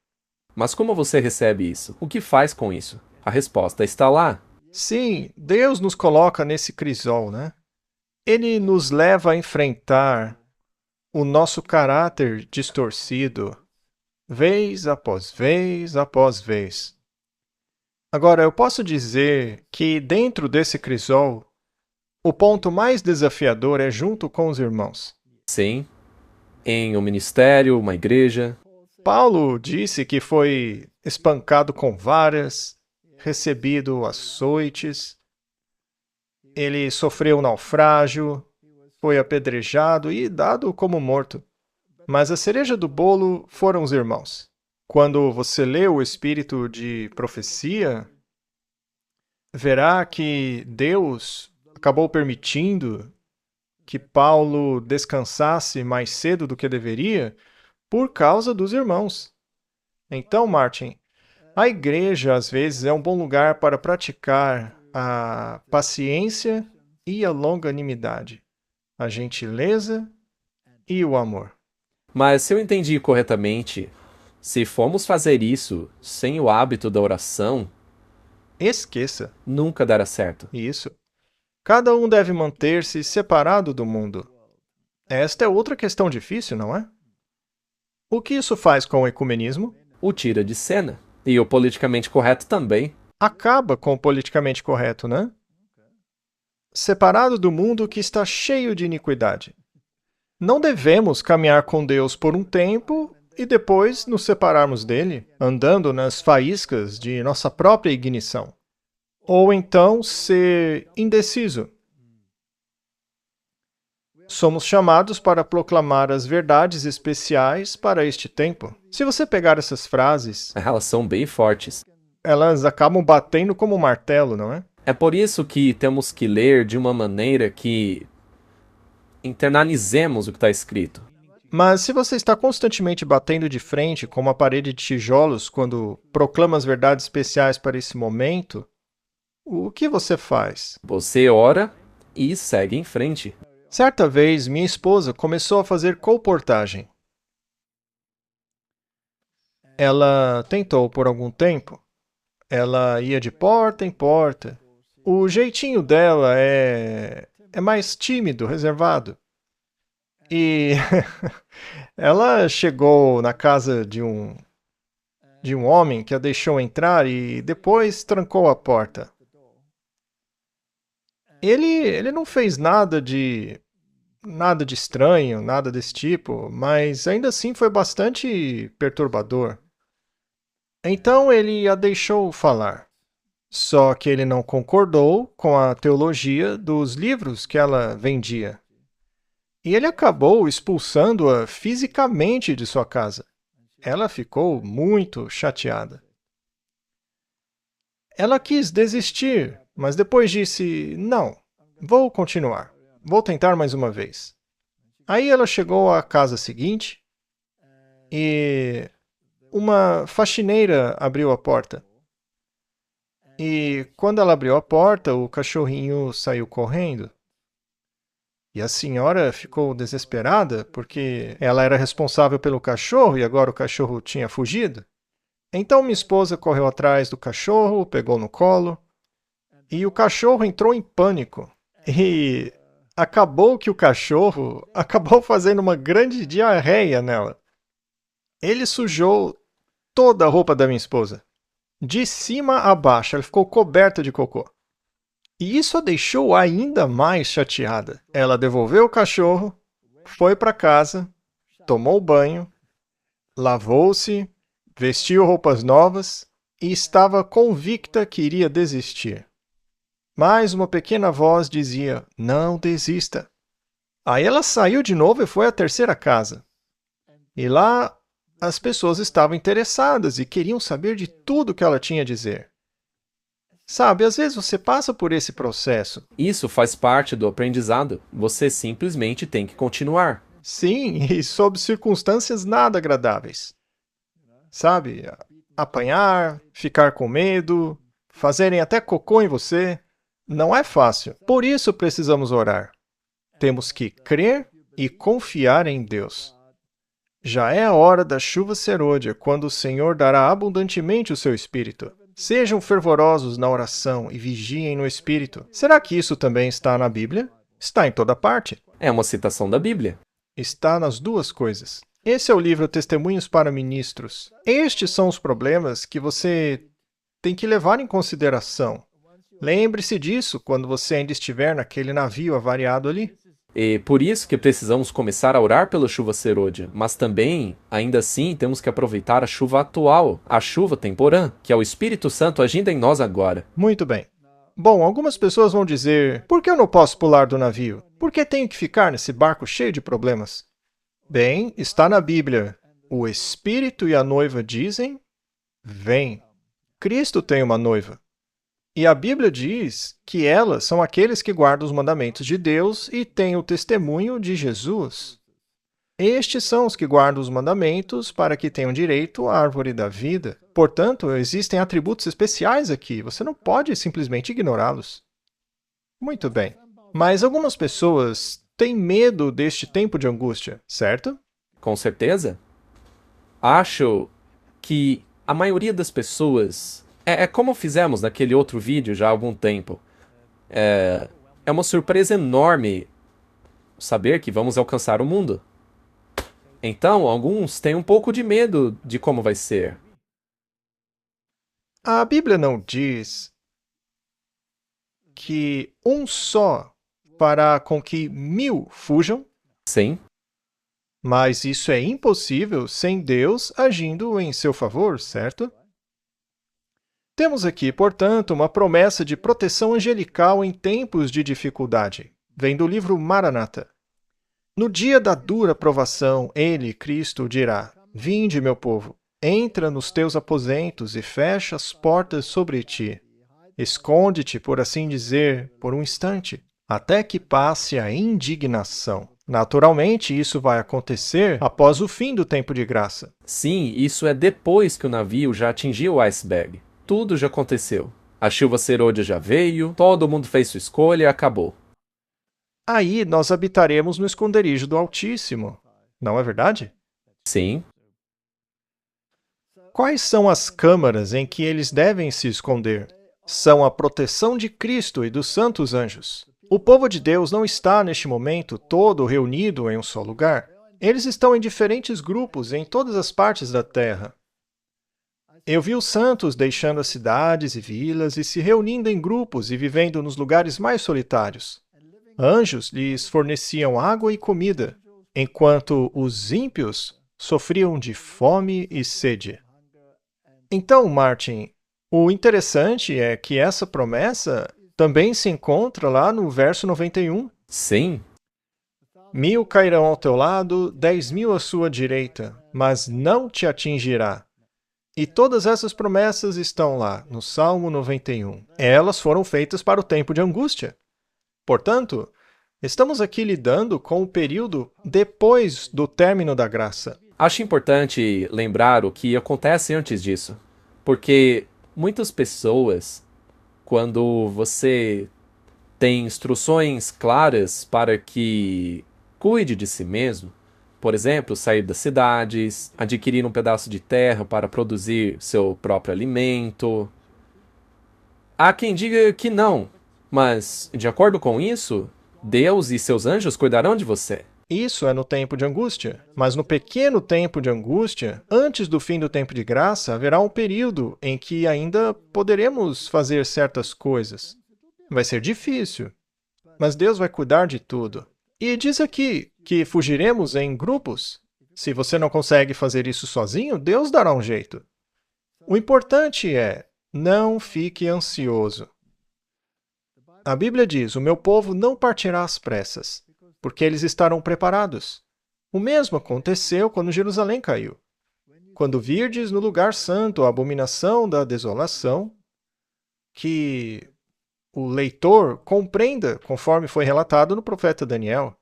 Mas como você recebe isso? O que faz com isso? A resposta está lá. Sim, Deus nos coloca nesse crisol, né? Ele nos leva a enfrentar o nosso caráter distorcido, vez após vez após vez. Agora, eu posso dizer que dentro desse crisol, o ponto mais desafiador é junto com os irmãos. Sim. Em um ministério, uma igreja. Paulo disse que foi espancado com varas, recebido açoites, ele sofreu um naufrágio, foi apedrejado e dado como morto. Mas a cereja do bolo foram os irmãos. Quando você lê o espírito de profecia, verá que Deus acabou permitindo que Paulo descansasse mais cedo do que deveria por causa dos irmãos. Então, Martin, a igreja às vezes é um bom lugar para praticar a paciência e a longanimidade, a gentileza e o amor. Mas se eu entendi corretamente, se formos fazer isso sem o hábito da oração, Esqueça nunca dará certo. isso. Cada um deve manter-se separado do mundo. Esta é outra questão difícil, não é? O que isso faz com o ecumenismo? O tira de cena. E o politicamente correto também. Acaba com o politicamente correto, né? separado do mundo que está cheio de iniquidade. Não devemos caminhar com Deus por um tempo e depois nos separarmos dele, andando nas faíscas de nossa própria ignição. Ou então ser indeciso. Somos chamados para proclamar as verdades especiais para este tempo. Se você pegar essas frases, Elas são bem fortes. elas acabam batendo como um martelo, não é? É por isso que temos que ler de uma maneira que internalizemos o que está escrito. Mas se você está constantemente batendo de frente com uma parede de tijolos quando proclama as verdades especiais para esse momento, o que você faz? Você ora e segue em frente. Certa vez, minha esposa começou a fazer colportagem. Ela tentou por algum tempo. Ela ia de porta em porta. O jeitinho dela é mais tímido, reservado. E ela chegou na casa de um homem que a deixou entrar e depois trancou a porta. Ele não fez nada de estranho, nada desse tipo, mas ainda assim foi bastante perturbador. Então ele a deixou falar. Só que ele não concordou com a teologia dos livros que ela vendia. E ele acabou expulsando-a fisicamente de sua casa. Ela ficou muito chateada. Ela quis desistir, mas depois disse: não, vou continuar. Vou tentar mais uma vez. Aí ela chegou à casa seguinte e uma faxineira abriu a porta. E quando ela abriu a porta, o cachorrinho saiu correndo. E a senhora ficou desesperada porque ela era responsável pelo cachorro e agora o cachorro tinha fugido. Então minha esposa correu atrás do cachorro, o pegou no colo e o cachorro entrou em pânico. E acabou que o cachorro acabou fazendo uma grande diarreia nela. Ele sujou toda a roupa da minha esposa. De cima a baixo, ela ficou coberta de cocô. E isso a deixou ainda mais chateada. Ela devolveu o cachorro, foi para casa, tomou banho, lavou-se, vestiu roupas novas e estava convicta que iria desistir. Mas uma pequena voz dizia: não desista. Aí ela saiu de novo e foi à terceira casa. E lá as pessoas estavam interessadas e queriam saber de tudo que ela tinha a dizer. Sabe, às vezes você passa por esse processo. Isso faz parte do aprendizado. Você simplesmente tem que continuar. Sim, e sob circunstâncias nada agradáveis. Sabe, apanhar, ficar com medo, fazerem até cocô em você. Não é fácil. Por isso precisamos orar. Temos que crer e confiar em Deus. Já é a hora da chuva serôdia, quando o Senhor dará abundantemente o seu Espírito. Sejam fervorosos na oração e vigiem no Espírito. Será que isso também está na Bíblia? Está em toda parte. É uma citação da Bíblia. Está nas duas coisas. Esse é o livro Testemunhos para Ministros. Estes são os problemas que você tem que levar em consideração. Lembre-se disso quando você ainda estiver naquele navio avariado ali. E por isso que precisamos começar a orar pela chuva serôdia. Mas também, ainda assim, temos que aproveitar a chuva atual, a chuva temporã, que é o Espírito Santo agindo em nós agora. Muito bem. Bom, algumas pessoas vão dizer: por que eu não posso pular do navio? Por que tenho que ficar nesse barco cheio de problemas? Bem, está na Bíblia. O Espírito e a noiva dizem: vem. Cristo tem uma noiva. E a Bíblia diz que elas são aqueles que guardam os mandamentos de Deus e têm o testemunho de Jesus. Estes são os que guardam os mandamentos para que tenham direito à árvore da vida. Portanto, existem atributos especiais aqui. Você não pode simplesmente ignorá-los. Muito bem. Mas algumas pessoas têm medo deste tempo de angústia, certo? Com certeza. Acho que a maioria das pessoas... É como fizemos naquele outro vídeo já há algum tempo. É uma surpresa enorme saber que vamos alcançar o mundo. Então, alguns têm um pouco de medo de como vai ser. A Bíblia não diz que um só fará com que 1000 fujam? Sim. Mas isso é impossível sem Deus agindo em seu favor, certo? Temos aqui, portanto, uma promessa de proteção angelical em tempos de dificuldade. Vem do livro Maranata. No dia da dura provação, ele, Cristo, dirá: Vinde, meu povo, entra nos teus aposentos e fecha as portas sobre ti. Esconde-te, por assim dizer, por um instante, até que passe a indignação. Naturalmente, isso vai acontecer após o fim do tempo de graça. Sim, isso é depois que o navio já atingiu o iceberg. Tudo já aconteceu. A chuva serôdia já veio, todo mundo fez sua escolha e acabou. Aí nós habitaremos no esconderijo do Altíssimo. Não é verdade? Sim. Quais são as câmaras em que eles devem se esconder? São a proteção de Cristo e dos santos anjos. O povo de Deus não está, neste momento, todo reunido em um só lugar. Eles estão em diferentes grupos em todas as partes da terra. Eu vi os santos deixando as cidades e vilas e se reunindo em grupos e vivendo nos lugares mais solitários. Anjos lhes forneciam água e comida, enquanto os ímpios sofriam de fome e sede. Então, Martin, o interessante é que essa promessa também se encontra lá no verso 91. Sim. 1000 cairão ao teu lado, 10.000 à sua direita, mas não te atingirá. E todas essas promessas estão lá, no Salmo 91. Elas foram feitas para o tempo de angústia. Portanto, estamos aqui lidando com o período depois do término da graça. Acho importante lembrar o que acontece antes disso. Porque muitas pessoas, quando você tem instruções claras para que cuide de si mesmo, por exemplo, sair das cidades, adquirir um pedaço de terra para produzir seu próprio alimento. Há quem diga que não, mas, de acordo com isso, Deus e seus anjos cuidarão de você. Isso é no tempo de angústia. Mas no pequeno tempo de angústia, antes do fim do tempo de graça, haverá um período em que ainda poderemos fazer certas coisas. Vai ser difícil, mas Deus vai cuidar de tudo. E diz aqui que fugiremos em grupos. Se você não consegue fazer isso sozinho, Deus dará um jeito. O importante é, não fique ansioso. A Bíblia diz, o meu povo não partirá às pressas, porque eles estarão preparados. O mesmo aconteceu quando Jerusalém caiu. Quando virdes no lugar santo a abominação da desolação, que o leitor compreenda, conforme foi relatado no profeta Daniel.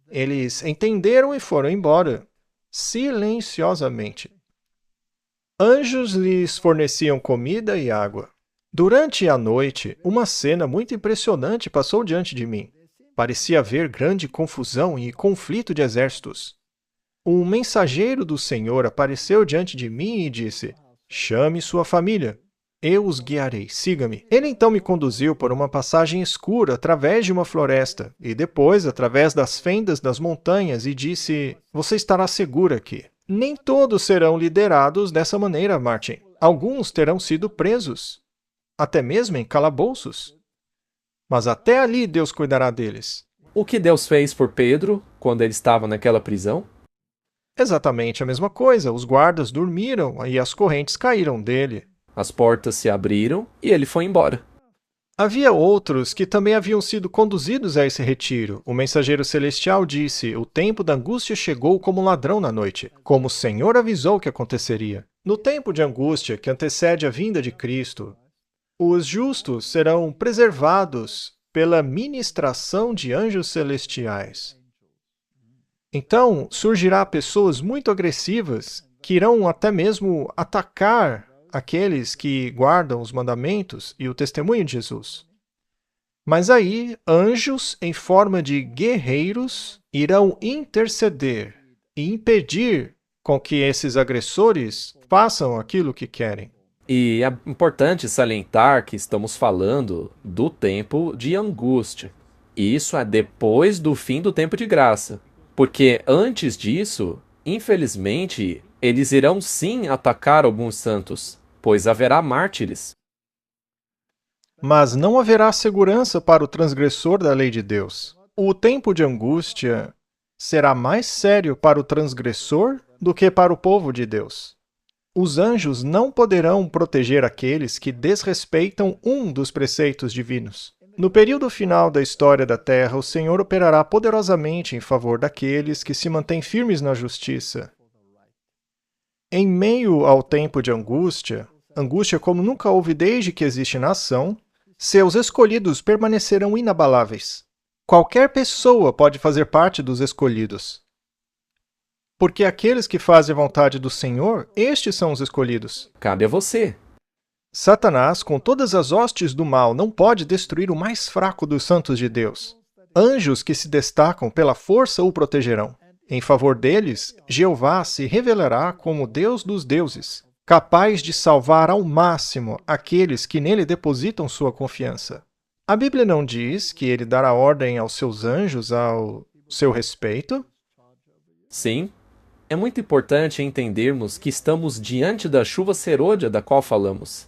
Eles entenderam e foram embora, silenciosamente. Anjos lhes forneciam comida e água. Durante a noite, uma cena muito impressionante passou diante de mim. Parecia haver grande confusão e conflito de exércitos. Um mensageiro do Senhor apareceu diante de mim e disse: Chame sua família. Eu os guiarei, siga-me. Ele então me conduziu por uma passagem escura através de uma floresta e depois através das fendas das montanhas e disse: Você estará segura aqui. Nem todos serão liderados dessa maneira, Martin. Alguns terão sido presos, até mesmo em calabouços. Mas até ali Deus cuidará deles. O que Deus fez por Pedro quando ele estava naquela prisão? Exatamente a mesma coisa. Os guardas dormiram e as correntes caíram dele. As portas se abriram e ele foi embora. Havia outros que também haviam sido conduzidos a esse retiro. O mensageiro celestial disse: O tempo da angústia chegou como um ladrão na noite, como o Senhor avisou que aconteceria. No tempo de angústia que antecede a vinda de Cristo, os justos serão preservados pela ministração de anjos celestiais. Então, surgirá pessoas muito agressivas que irão até mesmo atacar aqueles que guardam os mandamentos e o testemunho de Jesus. Mas aí, anjos em forma de guerreiros irão interceder e impedir com que esses agressores façam aquilo que querem. E é importante salientar que estamos falando do tempo de angústia. E isso é depois do fim do tempo de graça. Porque antes disso, infelizmente, eles irão sim atacar alguns santos, pois haverá mártires. Mas não haverá segurança para o transgressor da lei de Deus. O tempo de angústia será mais sério para o transgressor do que para o povo de Deus. Os anjos não poderão proteger aqueles que desrespeitam um dos preceitos divinos. No período final da história da Terra, o Senhor operará poderosamente em favor daqueles que se mantêm firmes na justiça. Em meio ao tempo de angústia, angústia como nunca houve desde que existe nação, seus escolhidos permanecerão inabaláveis. Qualquer pessoa pode fazer parte dos escolhidos. Porque aqueles que fazem a vontade do Senhor, estes são os escolhidos. Cabe a você. Satanás, com todas as hostes do mal, não pode destruir o mais fraco dos santos de Deus. Anjos que se destacam pela força o protegerão. Em favor deles, Jeová se revelará como Deus dos deuses, capaz de salvar ao máximo aqueles que nele depositam sua confiança. A Bíblia não diz que ele dará ordem aos seus anjos ao seu respeito? Sim. É muito importante entendermos que estamos diante da chuva serôdia da qual falamos.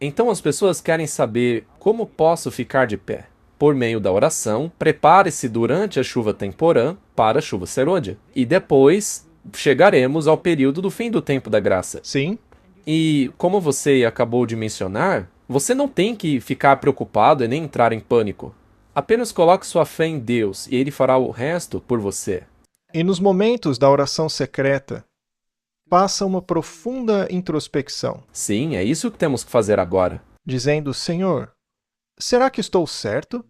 Então as pessoas querem saber como posso ficar de pé. Por meio da oração, prepare-se durante a chuva temporã para a chuva serôdia. E depois chegaremos ao período do fim do tempo da graça. Sim. E como você acabou de mencionar, você não tem que ficar preocupado e nem entrar em pânico. Apenas coloque sua fé em Deus e Ele fará o resto por você. E nos momentos da oração secreta, faça uma profunda introspecção, Sim, é isso que temos que fazer agora. dizendo: Senhor, será que estou certo?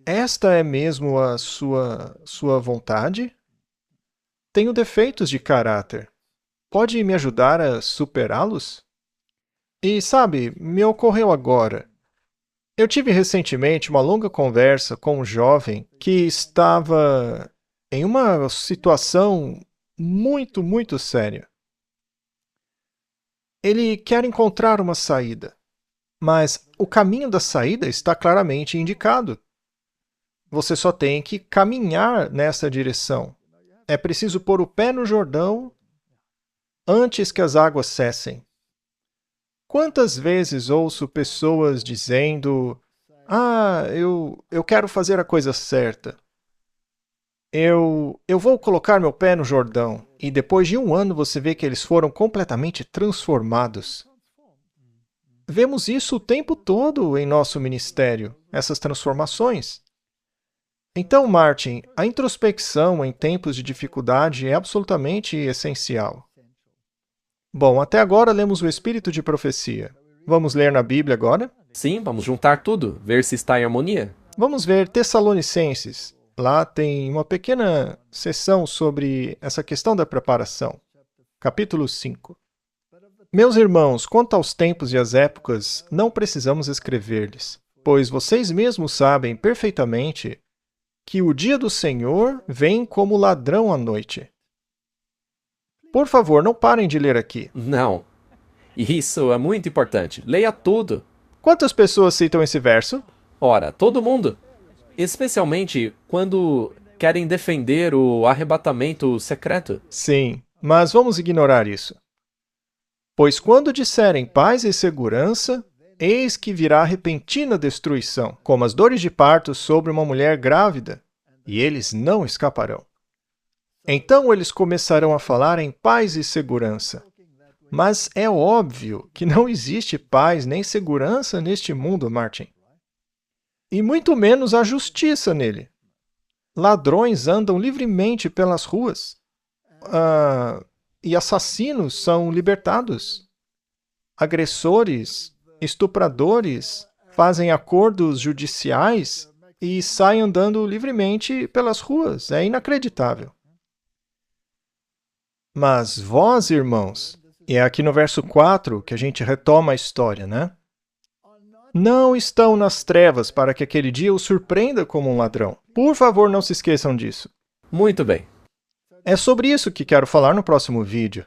Esta é mesmo a sua vontade? Tenho defeitos de caráter. Pode me ajudar a superá-los? E sabe, me ocorreu agora. Eu tive recentemente uma longa conversa com um jovem que estava em uma situação muito séria. Ele quer encontrar uma saída, mas o caminho da saída está claramente indicado. Você só tem que caminhar nessa direção. É preciso pôr o pé no Jordão antes que as águas cessem. Quantas vezes ouço pessoas dizendo: eu quero fazer a coisa certa. Eu vou colocar meu pé no Jordão. E depois de um ano você vê que eles foram completamente transformados. Vemos isso o tempo todo em nosso ministério, essas transformações. Então, Martin, a introspecção em tempos de dificuldade é absolutamente essencial. Bom, até agora lemos o Espírito de Profecia. Vamos ler na Bíblia agora? Sim, vamos juntar tudo, ver se está em harmonia. Vamos ver Tessalonicenses. Lá tem uma pequena seção sobre essa questão da preparação. Capítulo 5. Meus irmãos, quanto aos tempos e às épocas, não precisamos escrever-lhes, pois vocês mesmos sabem perfeitamente que o dia do Senhor vem como ladrão à noite. Por favor, não parem de ler aqui. Não. Isso é muito importante. Leia tudo. Quantas pessoas citam esse verso? Ora, todo mundo. Especialmente quando querem defender o arrebatamento secreto. Sim, mas vamos ignorar isso. Pois quando disserem paz e segurança, eis que virá repentina destruição, como as dores de parto sobre uma mulher grávida, e eles não escaparão. Então eles começarão a falar em paz e segurança. Mas é óbvio que não existe paz nem segurança neste mundo, Martin. E muito menos a justiça nele. Ladrões andam livremente pelas ruas. E assassinos são libertados. Agressores, estupradores, fazem acordos judiciais e saem andando livremente pelas ruas. É inacreditável. Mas vós, irmãos, e é aqui no verso 4 que a gente retoma a história, né? Não estão nas trevas para que aquele dia o surpreenda como um ladrão. Por favor, não se esqueçam disso. Muito bem. É sobre isso que quero falar no próximo vídeo.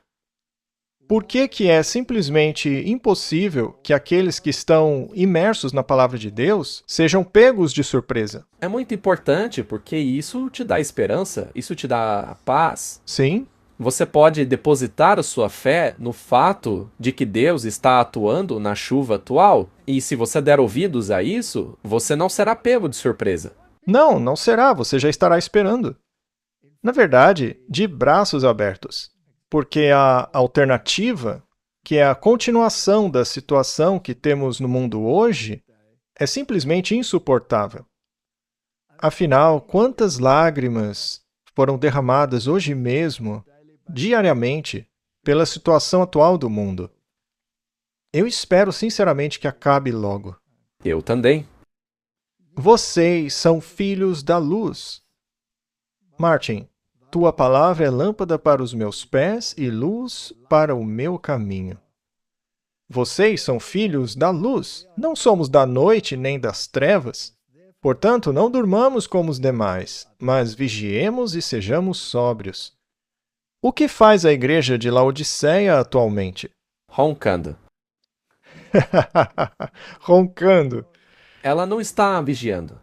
Por que é simplesmente impossível que aqueles que estão imersos na palavra de Deus sejam pegos de surpresa? É muito importante porque isso te dá esperança, isso te dá paz. Sim, Você pode depositar a sua fé no fato de que Deus está atuando na chuva atual, e se você der ouvidos a isso, você não será pego de surpresa. Não, não será, você já estará esperando. Na verdade, de braços abertos. Porque a alternativa, que é a continuação da situação que temos no mundo hoje, é simplesmente insuportável. Afinal, quantas lágrimas foram derramadas hoje mesmo, diariamente, pela situação atual do mundo? Eu espero sinceramente que acabe logo. Eu também. Vocês são filhos da luz. Martin, tua palavra é lâmpada para os meus pés e luz para o meu caminho. Vocês são filhos da luz. Não somos da noite nem das trevas. Portanto, não durmamos como os demais, mas vigiemos e sejamos sóbrios. O que faz a igreja de Laodiceia atualmente? Roncando. Roncando. Ela não está vigiando.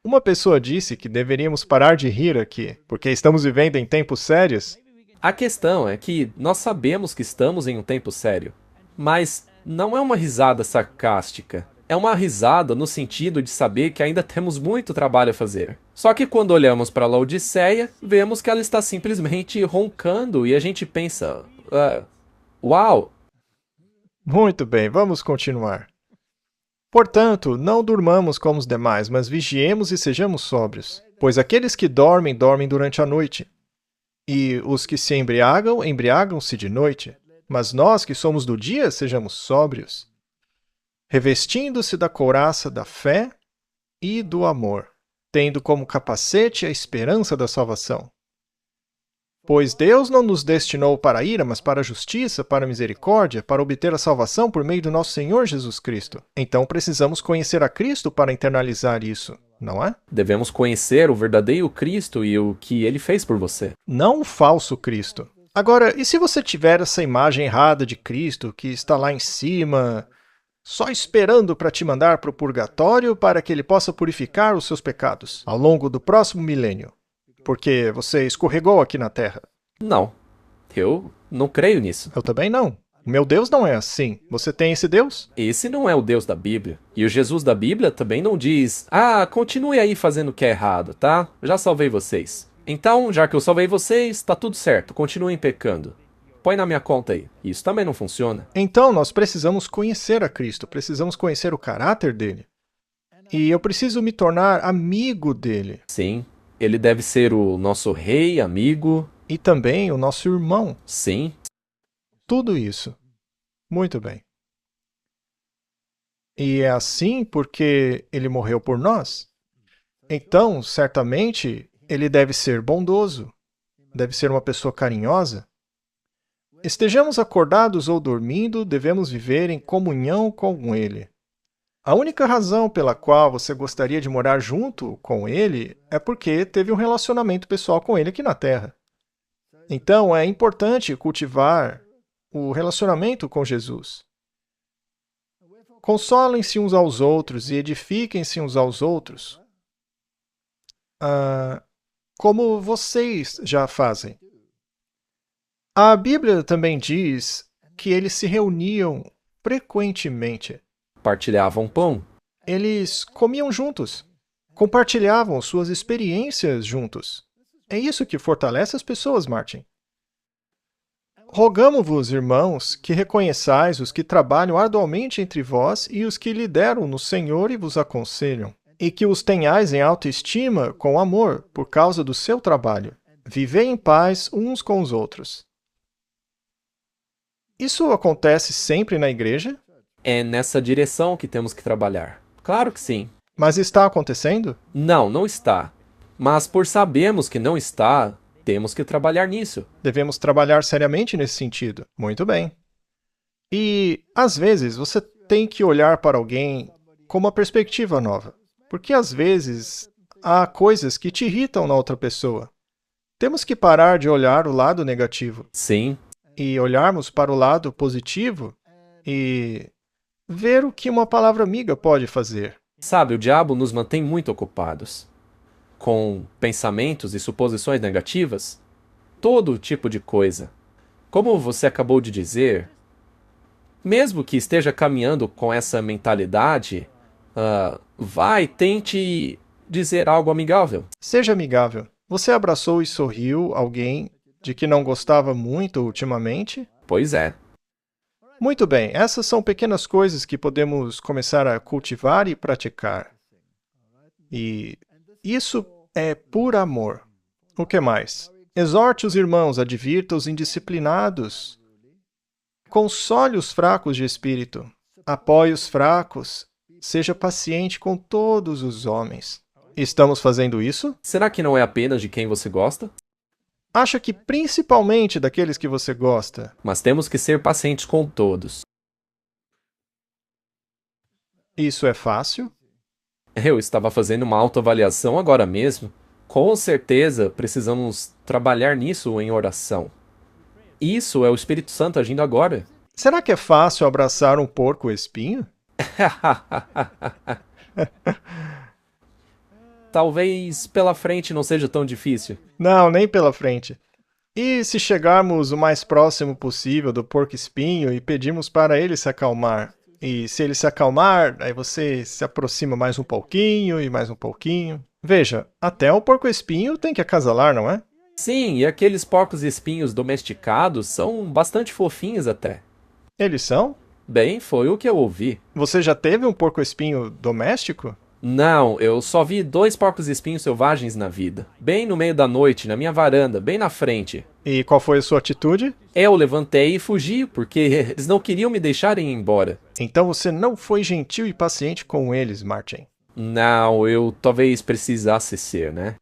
Uma pessoa disse que deveríamos parar de rir aqui, porque estamos vivendo em tempos sérios. A questão é que nós sabemos que estamos em um tempo sério, mas não é uma risada sarcástica. É uma risada no sentido de saber que ainda temos muito trabalho a fazer. Só que quando olhamos para Laodiceia, vemos que ela está simplesmente roncando e a gente pensa, uau! Muito bem, vamos continuar. Portanto, não durmamos como os demais, mas vigiemos e sejamos sóbrios. Pois aqueles que dormem, dormem durante a noite. E os que se embriagam, embriagam-se de noite. Mas nós que somos do dia, sejamos sóbrios. Revestindo-se da couraça da fé e do amor, tendo como capacete a esperança da salvação. Pois Deus não nos destinou para a ira, mas para a justiça, para a misericórdia, para obter a salvação por meio do nosso Senhor Jesus Cristo. Então precisamos conhecer a Cristo para internalizar isso, não é? Devemos conhecer o verdadeiro Cristo e o que ele fez por você. Não o falso Cristo. Agora, e se você tiver essa imagem errada de Cristo que está lá em cima, só esperando para te mandar para o purgatório para que ele possa purificar os seus pecados ao longo do próximo milênio? Porque você escorregou aqui na Terra. Não, eu não creio nisso. Eu também não. O meu Deus não é assim. Você tem esse Deus? Esse não é o Deus da Bíblia. E o Jesus da Bíblia também não diz, continue aí fazendo o que é errado, tá? Já salvei vocês. Então, já que eu salvei vocês, tá tudo certo, continuem pecando. Põe na minha conta aí. Isso também não funciona. Então, nós precisamos conhecer a Cristo, precisamos conhecer o caráter dele. E eu preciso me tornar amigo dele. Sim. Ele deve ser o nosso rei, amigo. E também o nosso irmão. Sim. Tudo isso. Muito bem. E é assim porque ele morreu por nós? Então, certamente, ele deve ser bondoso. Deve ser uma pessoa carinhosa. Estejamos acordados ou dormindo, devemos viver em comunhão com ele. A única razão pela qual você gostaria de morar junto com ele é porque teve um relacionamento pessoal com ele aqui na Terra. Então, é importante cultivar o relacionamento com Jesus. Consolem-se uns aos outros e edifiquem-se uns aos outros, como vocês já fazem. A Bíblia também diz que eles se reuniam frequentemente. Partilhavam pão. Eles comiam juntos, compartilhavam suas experiências juntos. É isso que fortalece as pessoas, Martin. Rogamo-vos, irmãos, que reconheçais os que trabalham arduamente entre vós e os que lideram no Senhor e vos aconselham, e que os tenhais em alta estima com amor por causa do seu trabalho. Vivei em paz uns com os outros. Isso acontece sempre na igreja? É nessa direção que temos que trabalhar. Claro que sim. Mas está acontecendo? Não, não está. Mas por sabermos que não está, temos que trabalhar nisso. Devemos trabalhar seriamente nesse sentido. Muito bem. E, às vezes, você tem que olhar para alguém com uma perspectiva nova. Porque, às vezes, há coisas que te irritam na outra pessoa. Temos que parar de olhar o lado negativo. Sim. E olharmos para o lado positivo e ver o que uma palavra amiga pode fazer. Sabe, o diabo nos mantém muito ocupados com pensamentos e suposições negativas. todo tipo de coisa. Como você acabou de dizer, mesmo que esteja caminhando com essa mentalidade, tente dizer algo amigável. Seja amigável. Você abraçou e sorriu alguém de que não gostava muito ultimamente? Pois é. Muito bem, essas são pequenas coisas que podemos começar a cultivar e praticar. E isso é por amor. O que mais? Exorte os irmãos, advirta os indisciplinados. Console os fracos de espírito. Apoie os fracos. Seja paciente com todos os homens. Estamos fazendo isso? Será que não é apenas de quem você gosta? Acha que principalmente daqueles que você gosta. Mas temos que ser pacientes com todos. Isso é fácil? Eu estava fazendo uma autoavaliação agora mesmo. Com certeza precisamos trabalhar nisso em oração. Isso é o Espírito Santo agindo agora. Será que é fácil abraçar um porco-espinho? Talvez pela frente não seja tão difícil. Não, nem pela frente. E se chegarmos o mais próximo possível do porco-espinho e pedirmos para ele se acalmar? E se ele se acalmar, aí você se aproxima mais um pouquinho e mais um pouquinho. Veja, até o porco-espinho tem que acasalar, não é? Sim, e aqueles porcos-espinhos domesticados são bastante fofinhos até. Eles são? Bem, foi o que eu ouvi. Você já teve um porco-espinho doméstico? Não, eu só vi 2 porcos-espinhos selvagens na vida. Bem no meio da noite, na minha varanda, bem na frente. E qual foi a sua atitude? Eu levantei e fugi, porque eles não queriam me deixarem ir embora. Então você não foi gentil e paciente com eles, Martin. Não, eu talvez precisasse ser, né?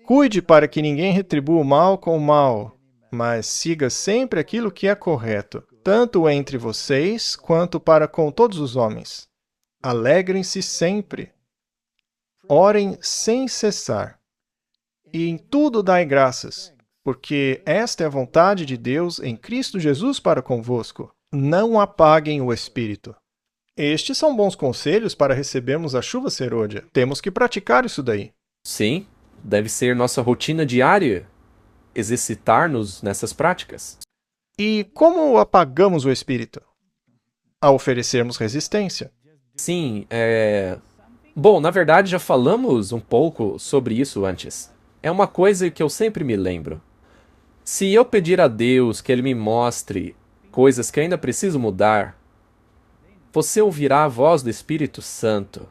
Cuide para que ninguém retribua o mal com o mal, mas siga sempre aquilo que é correto, tanto entre vocês quanto para com todos os homens. Alegrem-se sempre. Orem sem cessar. E em tudo dai graças, porque esta é a vontade de Deus em Cristo Jesus para convosco. Não apaguem o Espírito. Estes são bons conselhos para recebermos a chuva serôdia. Temos que praticar isso daí. Sim, deve ser nossa rotina diária exercitar-nos nessas práticas. E como apagamos o Espírito? A oferecermos resistência. Sim, Bom, na verdade já falamos um pouco sobre isso antes. É uma coisa que eu sempre me lembro. Se eu pedir a Deus que Ele me mostre coisas que ainda preciso mudar, você ouvirá a voz do Espírito Santo.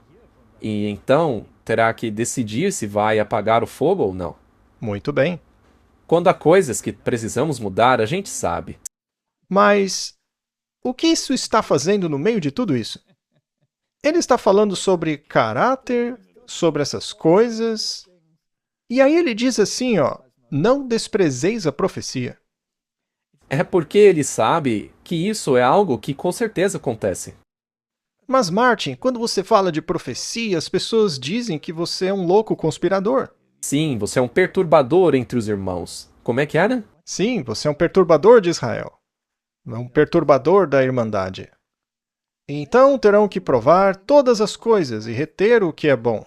E então terá que decidir se vai apagar o fogo ou não. Muito bem. Quando há coisas que precisamos mudar, a gente sabe. Mas o que isso está fazendo no meio de tudo isso? Ele está falando sobre caráter, sobre essas coisas. E aí ele diz assim, não desprezeis a profecia. É porque ele sabe que isso é algo que com certeza acontece. Mas Martin, quando você fala de profecia, as pessoas dizem que você é um louco conspirador. Sim, você é um perturbador entre os irmãos. Como é que era? Sim, você é um perturbador de Israel. Um perturbador da Irmandade. Então terão que provar todas as coisas e reter o que é bom.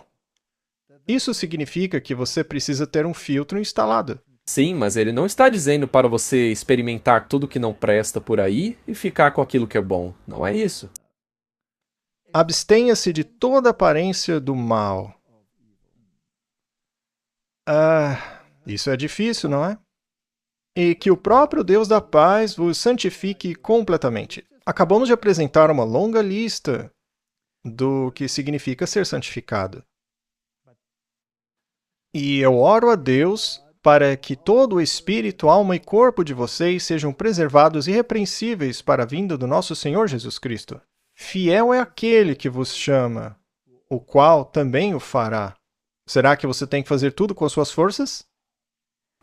Isso significa que você precisa ter um filtro instalado. Sim, mas ele não está dizendo para você experimentar tudo que não presta por aí e ficar com aquilo que é bom. Não é isso. Abstenha-se de toda aparência do mal. Isso é difícil, não é? E que o próprio Deus da paz vos santifique completamente. Acabamos de apresentar uma longa lista do que significa ser santificado. E eu oro a Deus para que todo o espírito, alma e corpo de vocês sejam preservados irrepreensíveis para a vinda do nosso Senhor Jesus Cristo. Fiel é aquele que vos chama, o qual também o fará. Será que você tem que fazer tudo com as suas forças?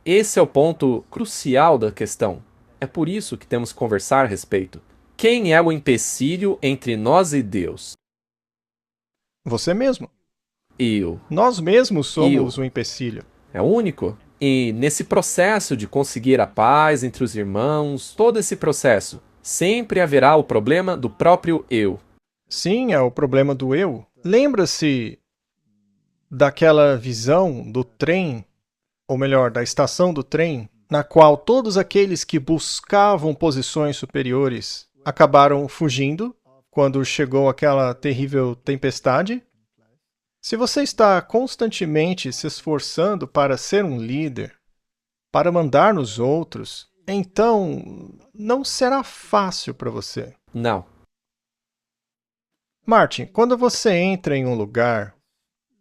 Esse é o ponto crucial da questão. É por isso que temos que conversar a respeito. Quem é o empecilho entre nós e Deus? Você mesmo. Eu. Nós mesmos somos o empecilho. É o único. E nesse processo de conseguir a paz entre os irmãos, todo esse processo, sempre haverá o problema do próprio eu. Sim, é o problema do eu. Lembra-se daquela visão do trem, ou melhor, da estação do trem, na qual todos aqueles que buscavam posições superiores acabaram fugindo quando chegou aquela terrível tempestade. Se você está constantemente se esforçando para ser um líder, para mandar nos outros, então não será fácil para você. Não. Martin, quando você entra em um lugar,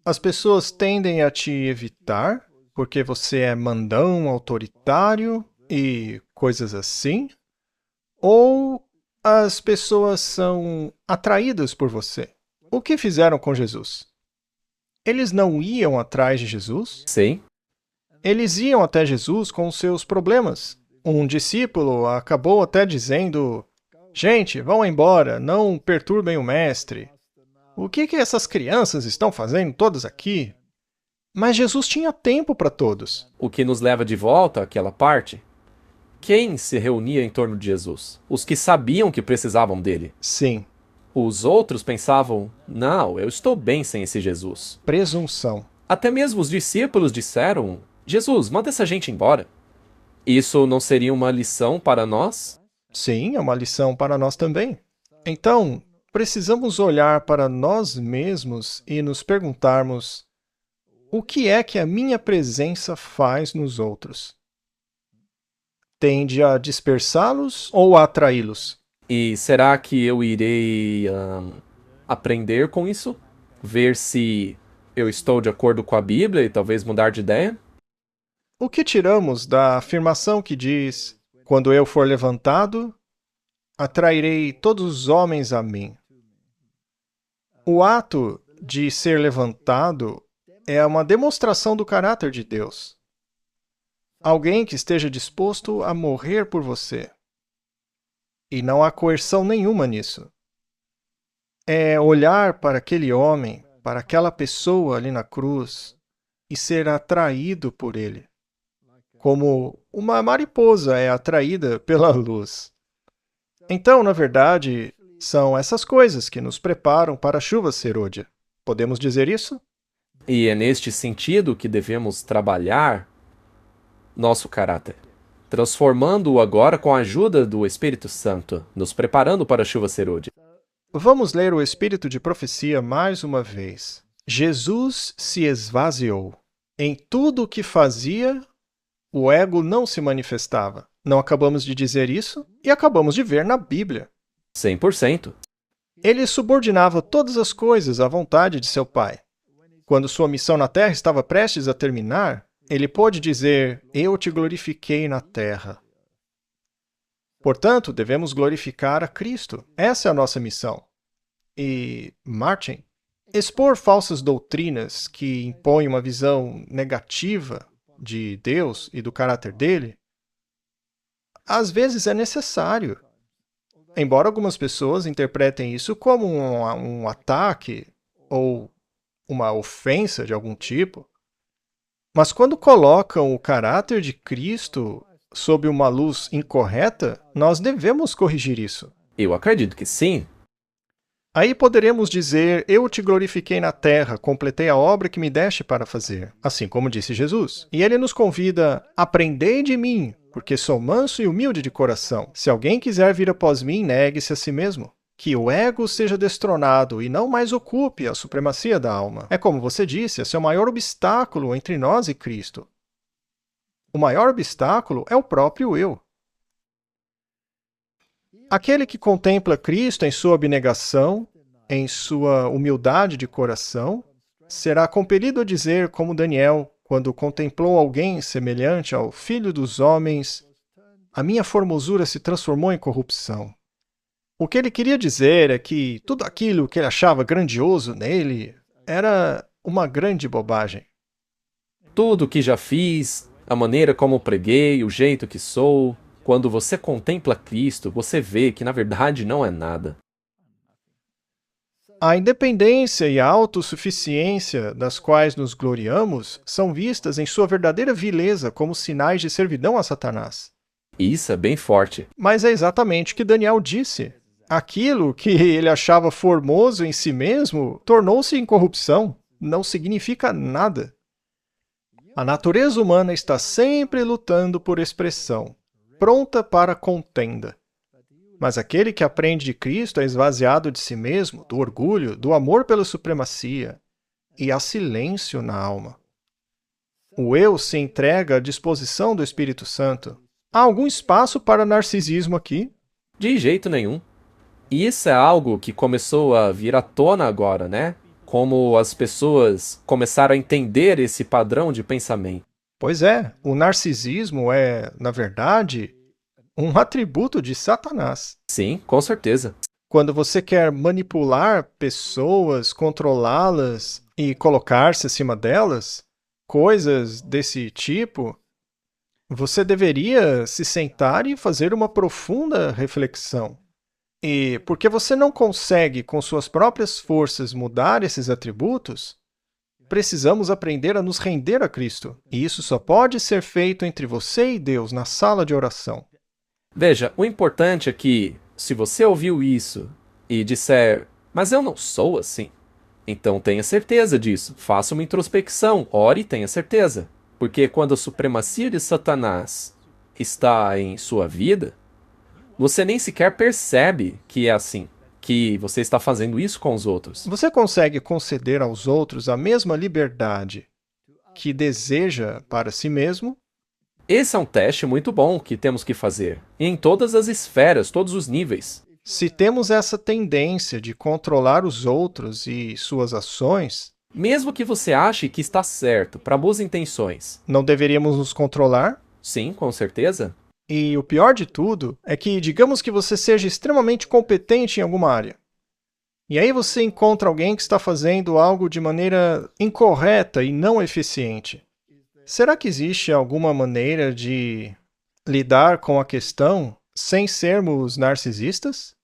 as pessoas tendem a te evitar porque você é mandão, autoritário e coisas assim? Ou as pessoas são atraídas por você? O que fizeram com Jesus? Eles não iam atrás de Jesus? Sim. Eles iam até Jesus com seus problemas. Um discípulo acabou até dizendo: gente, vão embora, não perturbem o mestre. O que essas crianças estão fazendo todas aqui? Mas Jesus tinha tempo para todos. O que nos leva de volta àquela parte. Quem se reunia em torno de Jesus? Os que sabiam que precisavam dele. Sim. Os outros pensavam, não, eu estou bem sem esse Jesus. Presunção. Até mesmo os discípulos disseram, Jesus, manda essa gente embora. Isso não seria uma lição para nós? Sim, é uma lição para nós também. Então, precisamos olhar para nós mesmos e nos perguntarmos: o que é que a minha presença faz nos outros? Tende a dispersá-los ou a atraí-los? E será que eu irei aprender com isso? Ver se eu estou de acordo com a Bíblia e talvez mudar de ideia? O que tiramos da afirmação que diz: quando eu for levantado, atrairei todos os homens a mim? O ato de ser levantado é uma demonstração do caráter de Deus. Alguém que esteja disposto a morrer por você. E não há coerção nenhuma nisso. É olhar para aquele homem, para aquela pessoa ali na cruz, e ser atraído por ele. Como uma mariposa é atraída pela luz. Então, na verdade, são essas coisas que nos preparam para a chuva serôdia. Podemos dizer isso? E é neste sentido que devemos trabalhar nosso caráter, transformando-o agora com a ajuda do Espírito Santo, nos preparando para a chuva serôdia. Vamos ler o Espírito de Profecia mais uma vez. Jesus se esvaziou. Em tudo o que fazia, o ego não se manifestava. Não acabamos de dizer isso e acabamos de ver na Bíblia. 100%. Ele subordinava todas as coisas à vontade de seu Pai. Quando sua missão na Terra estava prestes a terminar, ele pôde dizer: eu te glorifiquei na terra. Portanto, devemos glorificar a Cristo. Essa é a nossa missão. E, Martin, expor falsas doutrinas que impõem uma visão negativa de Deus e do caráter dele, às vezes é necessário. Embora algumas pessoas interpretem isso como um ataque ou uma ofensa de algum tipo, mas quando colocam o caráter de Cristo sob uma luz incorreta, nós devemos corrigir isso. Eu acredito que sim. Aí poderemos dizer: eu te glorifiquei na terra, completei a obra que me deste para fazer, assim como disse Jesus. E ele nos convida: aprendei de mim, porque sou manso e humilde de coração. Se alguém quiser vir após mim, negue-se a si mesmo. Que o ego seja destronado e não mais ocupe a supremacia da alma. É como você disse, esse é o maior obstáculo entre nós e Cristo. O maior obstáculo é o próprio eu. Aquele que contempla Cristo em sua abnegação, em sua humildade de coração, será compelido a dizer, como Daniel, quando contemplou alguém semelhante ao Filho dos Homens: a minha formosura se transformou em corrupção. O que ele queria dizer é que tudo aquilo que ele achava grandioso nele era uma grande bobagem. Tudo o que já fiz, a maneira como preguei, o jeito que sou, quando você contempla Cristo, você vê que na verdade não é nada. A independência e a autossuficiência das quais nos gloriamos são vistas em sua verdadeira vileza como sinais de servidão a Satanás. Isso é bem forte. Mas é exatamente o que Daniel disse. Aquilo que ele achava formoso em si mesmo tornou-se em corrupção. Não significa nada. A natureza humana está sempre lutando por expressão, pronta para contenda. Mas aquele que aprende de Cristo é esvaziado de si mesmo, do orgulho, do amor pela supremacia, e há silêncio na alma. O eu se entrega à disposição do Espírito Santo. Há algum espaço para narcisismo aqui? De jeito nenhum. E isso é algo que começou a vir à tona agora, né? Como as pessoas começaram a entender esse padrão de pensamento. Pois é, o narcisismo é, na verdade, um atributo de Satanás. Sim, com certeza. Quando você quer manipular pessoas, controlá-las e colocar-se acima delas, coisas desse tipo, você deveria se sentar e fazer uma profunda reflexão. E porque você não consegue, com suas próprias forças, mudar esses atributos, precisamos aprender a nos render a Cristo. E isso só pode ser feito entre você e Deus, na sala de oração. Veja, o importante é que, se você ouviu isso e disser, mas eu não sou assim, então tenha certeza disso. Faça uma introspecção, ore e tenha certeza. Porque quando a supremacia de Satanás está em sua vida, você nem sequer percebe que é assim, que você está fazendo isso com os outros. Você consegue conceder aos outros a mesma liberdade que deseja para si mesmo? Esse é um teste muito bom que temos que fazer, em todas as esferas, todos os níveis. Se temos essa tendência de controlar os outros e suas ações, Mesmo que você ache que está certo, para boas intenções. não deveríamos nos controlar? Sim, com certeza. E o pior de tudo é que, digamos que você seja extremamente competente em alguma área. E aí você encontra alguém que está fazendo algo de maneira incorreta e não eficiente. Será que existe alguma maneira de lidar com a questão sem sermos narcisistas?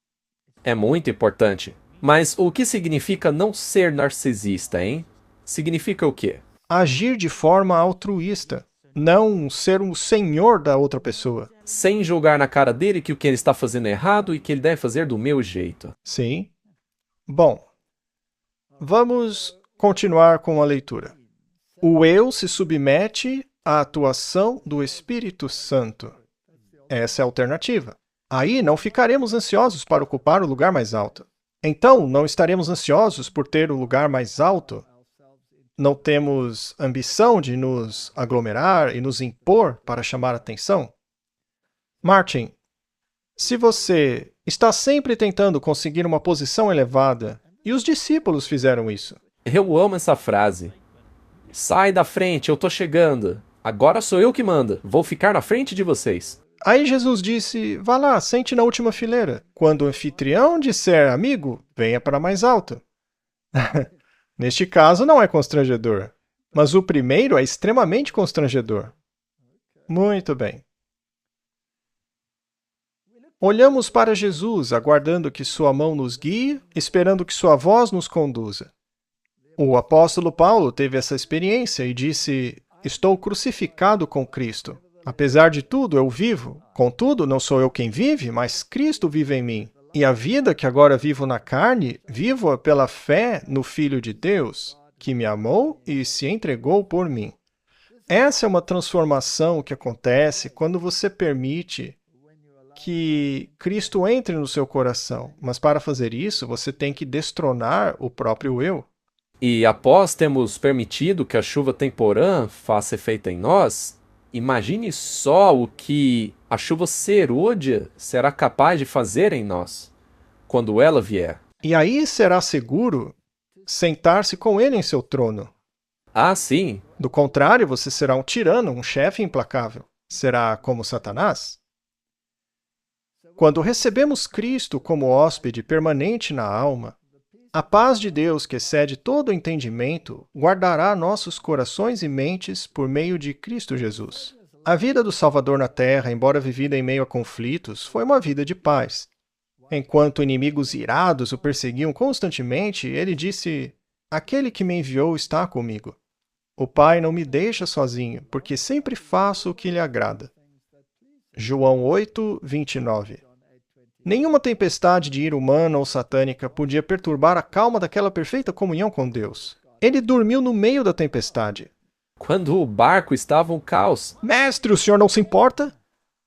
É muito importante. Mas o que significa não ser narcisista, hein? Significa o quê? Agir de forma altruísta, não ser um senhor da outra pessoa. Sem julgar na cara dele que o que ele está fazendo é errado e que ele deve fazer do meu jeito. Sim. Bom, vamos continuar com a leitura. O eu se submete à atuação do Espírito Santo. Essa é a alternativa. Aí não ficaremos ansiosos para ocupar o lugar mais alto. Então, não estaremos ansiosos por ter o lugar mais alto? Não temos ambição de nos aglomerar e nos impor para chamar atenção? Martin, se você está sempre tentando conseguir uma posição elevada, e os discípulos fizeram isso, Eu amo essa frase. Sai da frente, eu tô chegando. Agora sou eu que manda. Vou ficar na frente de vocês. aí Jesus disse, vá lá, sente na última fileira. Quando o anfitrião disser, amigo, venha para mais alto. Neste caso não é constrangedor, mas o primeiro é extremamente constrangedor. Muito bem. Olhamos para Jesus, aguardando que sua mão nos guie, esperando que sua voz nos conduza. O apóstolo Paulo teve essa experiência e disse, estou crucificado com Cristo. Apesar de tudo, eu vivo. Contudo, não sou eu quem vive, mas Cristo vive em mim. E a vida que agora vivo na carne, vivo-a pela fé no Filho de Deus, que me amou e se entregou por mim. Essa é uma transformação que acontece quando você permite que Cristo entre no seu coração. Mas para fazer isso, você tem que destronar o próprio eu. E após termos permitido que a chuva temporã faça efeito em nós, imagine só o que a chuva serôdia será capaz de fazer em nós, quando ela vier. E aí será seguro sentar-se com ele em seu trono. Ah, sim, Do contrário, você será um tirano, um chefe implacável. Será como Satanás? Quando recebemos Cristo como hóspede permanente na alma, a paz de Deus, que excede todo o entendimento, guardará nossos corações e mentes por meio de Cristo Jesus. A vida do Salvador na terra, embora vivida em meio a conflitos, foi uma vida de paz. Enquanto inimigos irados o perseguiam constantemente, ele disse, aquele que me enviou está comigo. O Pai não me deixa sozinho, porque sempre faço o que lhe agrada. João 8, 29. Nenhuma tempestade de ira humana ou satânica podia perturbar a calma daquela perfeita comunhão com Deus. Ele dormiu no meio da tempestade. Quando o barco estava um caos. Mestre, o senhor não se importa?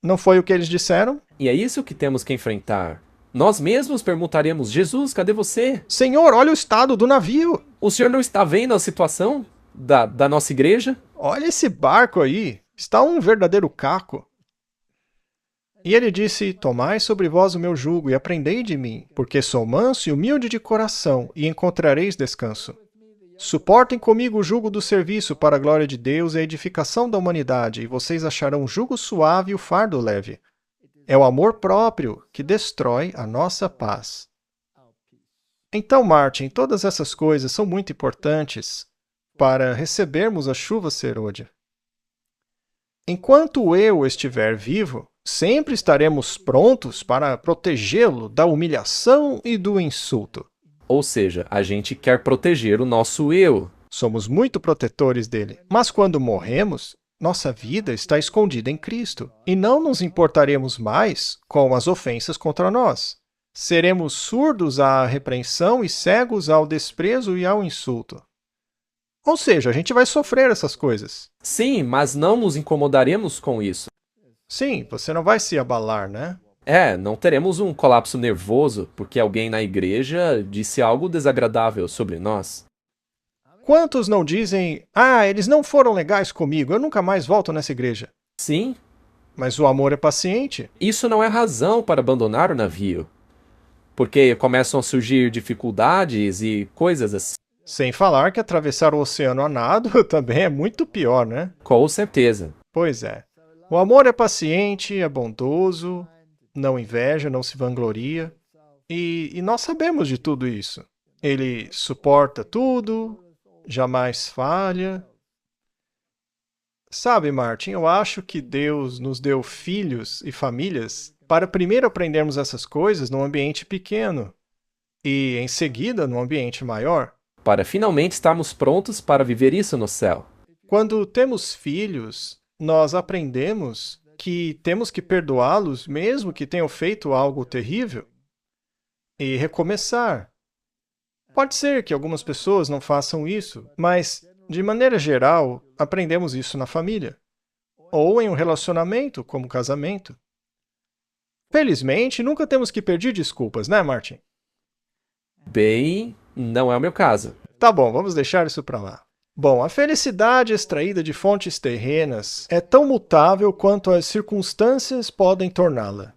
Não foi o que eles disseram? E é isso que temos que enfrentar. Nós mesmos perguntaremos: Jesus, cadê você? Senhor, olha o estado do navio. O senhor não está vendo a situação da nossa igreja? Olha esse barco aí. Está um verdadeiro caco. E ele disse: Tomai sobre vós o meu jugo e aprendei de mim, porque sou manso e humilde de coração, e encontrareis descanso. Suportem comigo o jugo do serviço para a glória de Deus e a edificação da humanidade, e vocês acharão o jugo suave e o fardo leve. É o amor próprio que destrói a nossa paz. Então, Martin, todas essas coisas são muito importantes para recebermos a chuva serôdia. Enquanto o eu estiver vivo, sempre estaremos prontos para protegê-lo da humilhação e do insulto. Ou seja, a gente quer proteger o nosso eu. Somos muito protetores dele. Mas quando morremos, nossa vida está escondida em Cristo e não nos importaremos mais com as ofensas contra nós. Seremos surdos à repreensão e cegos ao desprezo e ao insulto. Ou seja, a gente vai sofrer essas coisas. Sim, mas não nos incomodaremos com isso. Sim, você não vai se abalar, né? Não teremos um colapso nervoso porque alguém na igreja disse algo desagradável sobre nós. Quantos não dizem: eles não foram legais comigo, eu nunca mais volto nessa igreja? Sim, Mas o amor é paciente. isso não é razão para abandonar o navio. Porque começam a surgir dificuldades e coisas assim. Sem falar que atravessar o oceano a nado também é muito pior, né? Com certeza. Pois é. O amor é paciente, é bondoso, não inveja, não se vangloria. E nós sabemos de tudo isso. Ele suporta tudo, jamais falha. Sabe, Martin, eu acho que Deus nos deu filhos e famílias para primeiro aprendermos essas coisas num ambiente pequeno e, em seguida, num ambiente maior. Para finalmente estarmos prontos para viver isso no céu. Quando temos filhos, nós aprendemos que temos que perdoá-los mesmo que tenham feito algo terrível e recomeçar. Pode ser que algumas pessoas não façam isso, mas, de maneira geral, aprendemos isso na família ou em um relacionamento, como casamento. Felizmente, nunca temos que pedir desculpas, né, Martin? Bem, não é o meu caso. Tá bom, vamos deixar isso para lá. Bom, a felicidade extraída de fontes terrenas é tão mutável quanto as circunstâncias podem torná-la.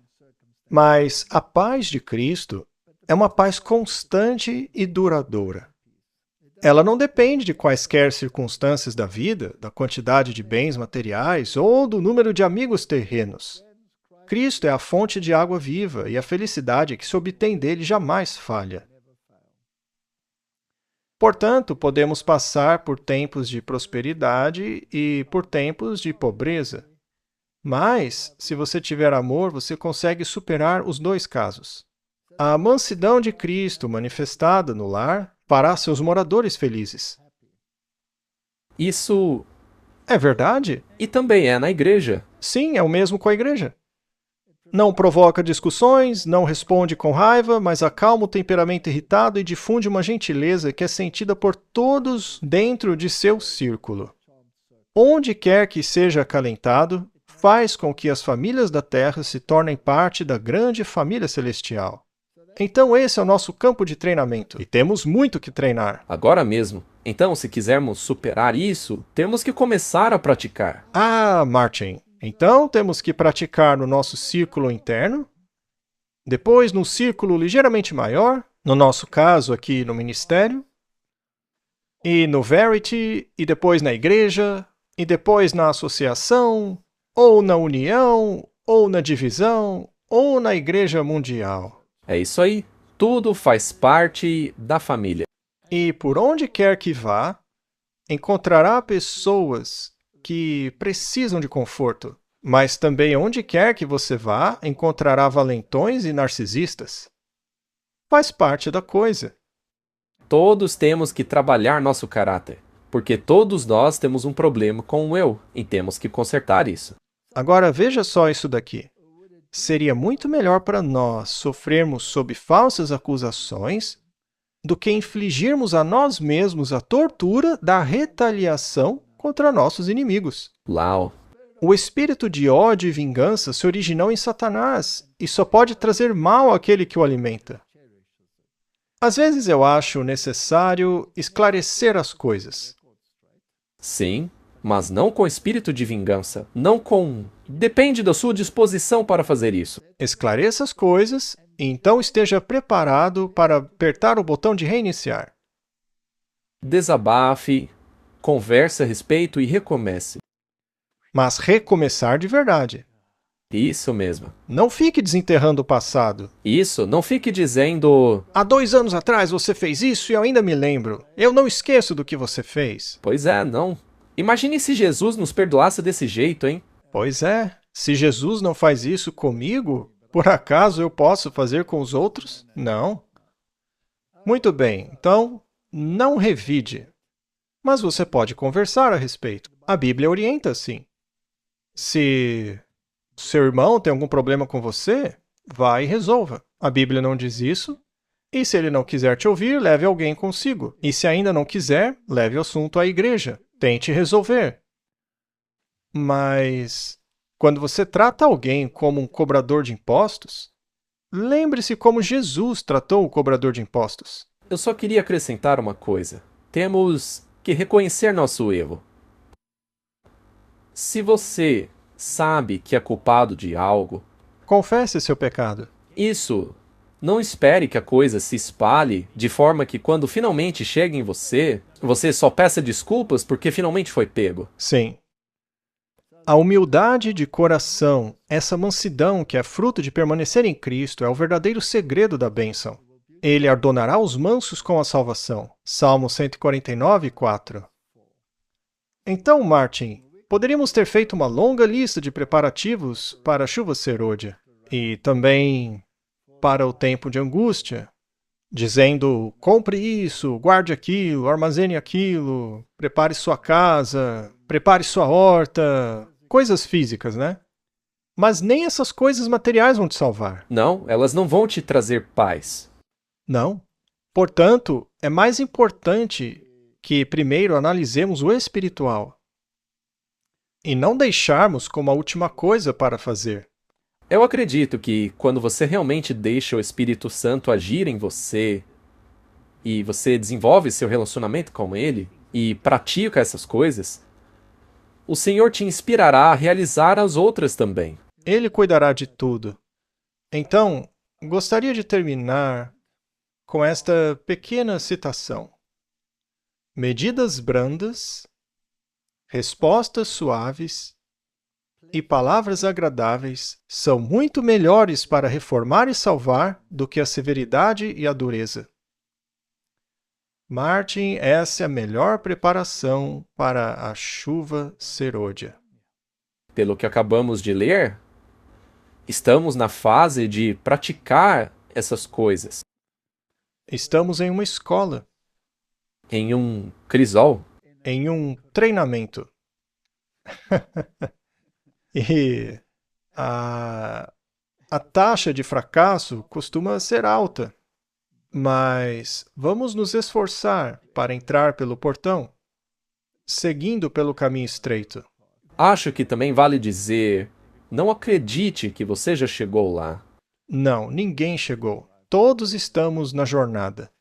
Mas a paz de Cristo é uma paz constante e duradoura. Ela não depende de quaisquer circunstâncias da vida, da quantidade de bens materiais ou do número de amigos terrenos. Cristo é a fonte de água viva e a felicidade que se obtém dele jamais falha. Portanto, podemos passar por tempos de prosperidade e por tempos de pobreza. Mas, se você tiver amor, você consegue superar os dois casos. A mansidão de Cristo manifestada no lar fará seus moradores felizes. Isso. É verdade? E também é na igreja. Sim, é o mesmo com a igreja. Não provoca discussões, não responde com raiva, mas acalma o temperamento irritado e difunde uma gentileza que é sentida por todos dentro de seu círculo. Onde quer que seja acalentado, faz com que as famílias da terra se tornem parte da grande família celestial. Então esse é o nosso campo de treinamento, e temos muito que treinar. Agora mesmo. Então, se quisermos superar isso, temos que começar a praticar. Martin, então temos que praticar no nosso círculo interno, depois num círculo ligeiramente maior, no nosso caso aqui no ministério, e no Verity, e depois na igreja, e depois na associação, ou na união, ou na divisão, ou na igreja mundial. É isso aí. Tudo faz parte da família. E por onde quer que vá, encontrará pessoas que precisam de conforto, mas também onde quer que você vá, encontrará valentões e narcisistas. Faz parte da coisa. Todos temos que trabalhar nosso caráter, porque todos nós temos um problema com o eu, e temos que consertar isso. Agora veja só isso daqui. Seria muito melhor para nós sofrermos sob falsas acusações do que infligirmos a nós mesmos a tortura da retaliação contra nossos inimigos. Uau! O espírito de ódio e vingança se originou em Satanás e só pode trazer mal àquele que o alimenta. Às vezes eu acho necessário esclarecer as coisas. Sim, mas não com espírito de vingança. Não com... Depende da sua disposição para fazer isso. Esclareça as coisas e então esteja preparado para apertar o botão de reiniciar. Desabafe, converse a respeito e recomece. Mas recomeçar de verdade. Isso mesmo. Não fique desenterrando o passado. Isso, não fique dizendo... Há 2 anos atrás você fez isso e eu ainda me lembro. Eu não esqueço do que você fez. Pois é, não. Imagine se Jesus nos perdoasse desse jeito, hein? Pois é. Se Jesus não faz isso comigo, por acaso eu posso fazer com os outros? Não. Muito bem, então, não revide. Mas você pode conversar a respeito. A Bíblia orienta assim. Se seu irmão tem algum problema com você, vá e resolva. A Bíblia não diz isso. E se ele não quiser te ouvir, leve alguém consigo. E se ainda não quiser, leve o assunto à igreja. Tente resolver. Mas, quando você trata alguém como um cobrador de impostos, lembre-se como Jesus tratou o cobrador de impostos. Eu só queria acrescentar uma coisa. Temos que reconhecer nosso erro. Se você sabe que é culpado de algo, Confesse seu pecado. isso, não espere que a coisa se espalhe de forma que quando finalmente chegue em você, você só peça desculpas porque finalmente foi pego. Sim. A humildade de coração, essa mansidão que é fruto de permanecer em Cristo, é o verdadeiro segredo da bênção. Ele adornará os mansos com a salvação. Salmo 149, 4. Então, Martin, poderíamos ter feito uma longa lista de preparativos para a chuva serôdia. E também para o tempo de angústia, dizendo, compre isso, guarde aquilo, armazene aquilo, prepare sua casa, prepare sua horta, coisas físicas, né? Mas nem essas coisas materiais vão te salvar. Não, elas não vão te trazer paz. Não. Portanto, é mais importante que primeiro analisemos o espiritual e não deixarmos como a última coisa para fazer. Eu acredito que quando você realmente deixa o Espírito Santo agir em você e você desenvolve seu relacionamento com ele e pratica essas coisas, o Senhor te inspirará a realizar as outras também. Ele cuidará de tudo. Então, gostaria de terminar com esta pequena citação. Medidas brandas, respostas suaves e palavras agradáveis são muito melhores para reformar e salvar do que a severidade e a dureza. Martin, essa é a melhor preparação para a chuva serôdia. Pelo que acabamos de ler, estamos na fase de praticar essas coisas. Estamos em uma escola, Em um crisol. em um treinamento. E a taxa de fracasso costuma ser alta, mas vamos nos esforçar para entrar pelo portão, seguindo pelo caminho estreito. Acho que também vale dizer, não acredite que você já chegou lá. Não, ninguém chegou. Todos estamos na jornada.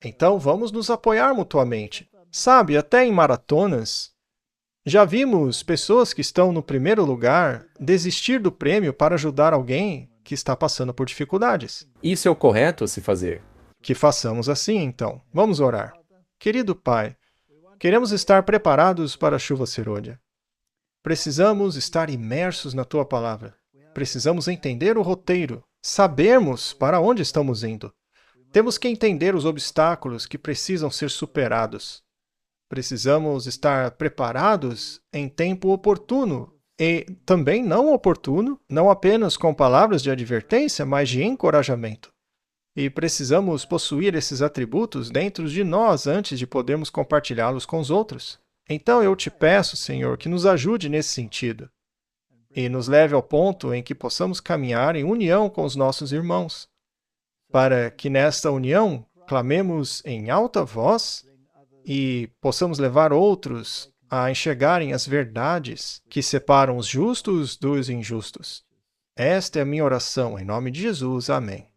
Então vamos nos apoiar mutuamente. Sabe, até em maratonas, já vimos pessoas que estão no primeiro lugar desistir do prêmio para ajudar alguém que está passando por dificuldades. Isso é o correto a se fazer. Que façamos assim, então. Vamos orar. Querido Pai, queremos estar preparados para a chuva serôdia. Precisamos estar imersos na Tua Palavra. Precisamos entender o roteiro, sabermos para onde estamos indo. Temos que entender os obstáculos que precisam ser superados. Precisamos estar preparados em tempo oportuno e também não oportuno, não apenas com palavras de advertência, mas de encorajamento. E precisamos possuir esses atributos dentro de nós antes de podermos compartilhá-los com os outros. Então eu te peço, Senhor, que nos ajude nesse sentido e nos leve ao ponto em que possamos caminhar em união com os nossos irmãos, para que nesta união clamemos em alta voz e possamos levar outros a enxergarem as verdades que separam os justos dos injustos. Esta é a minha oração, em nome de Jesus. Amém.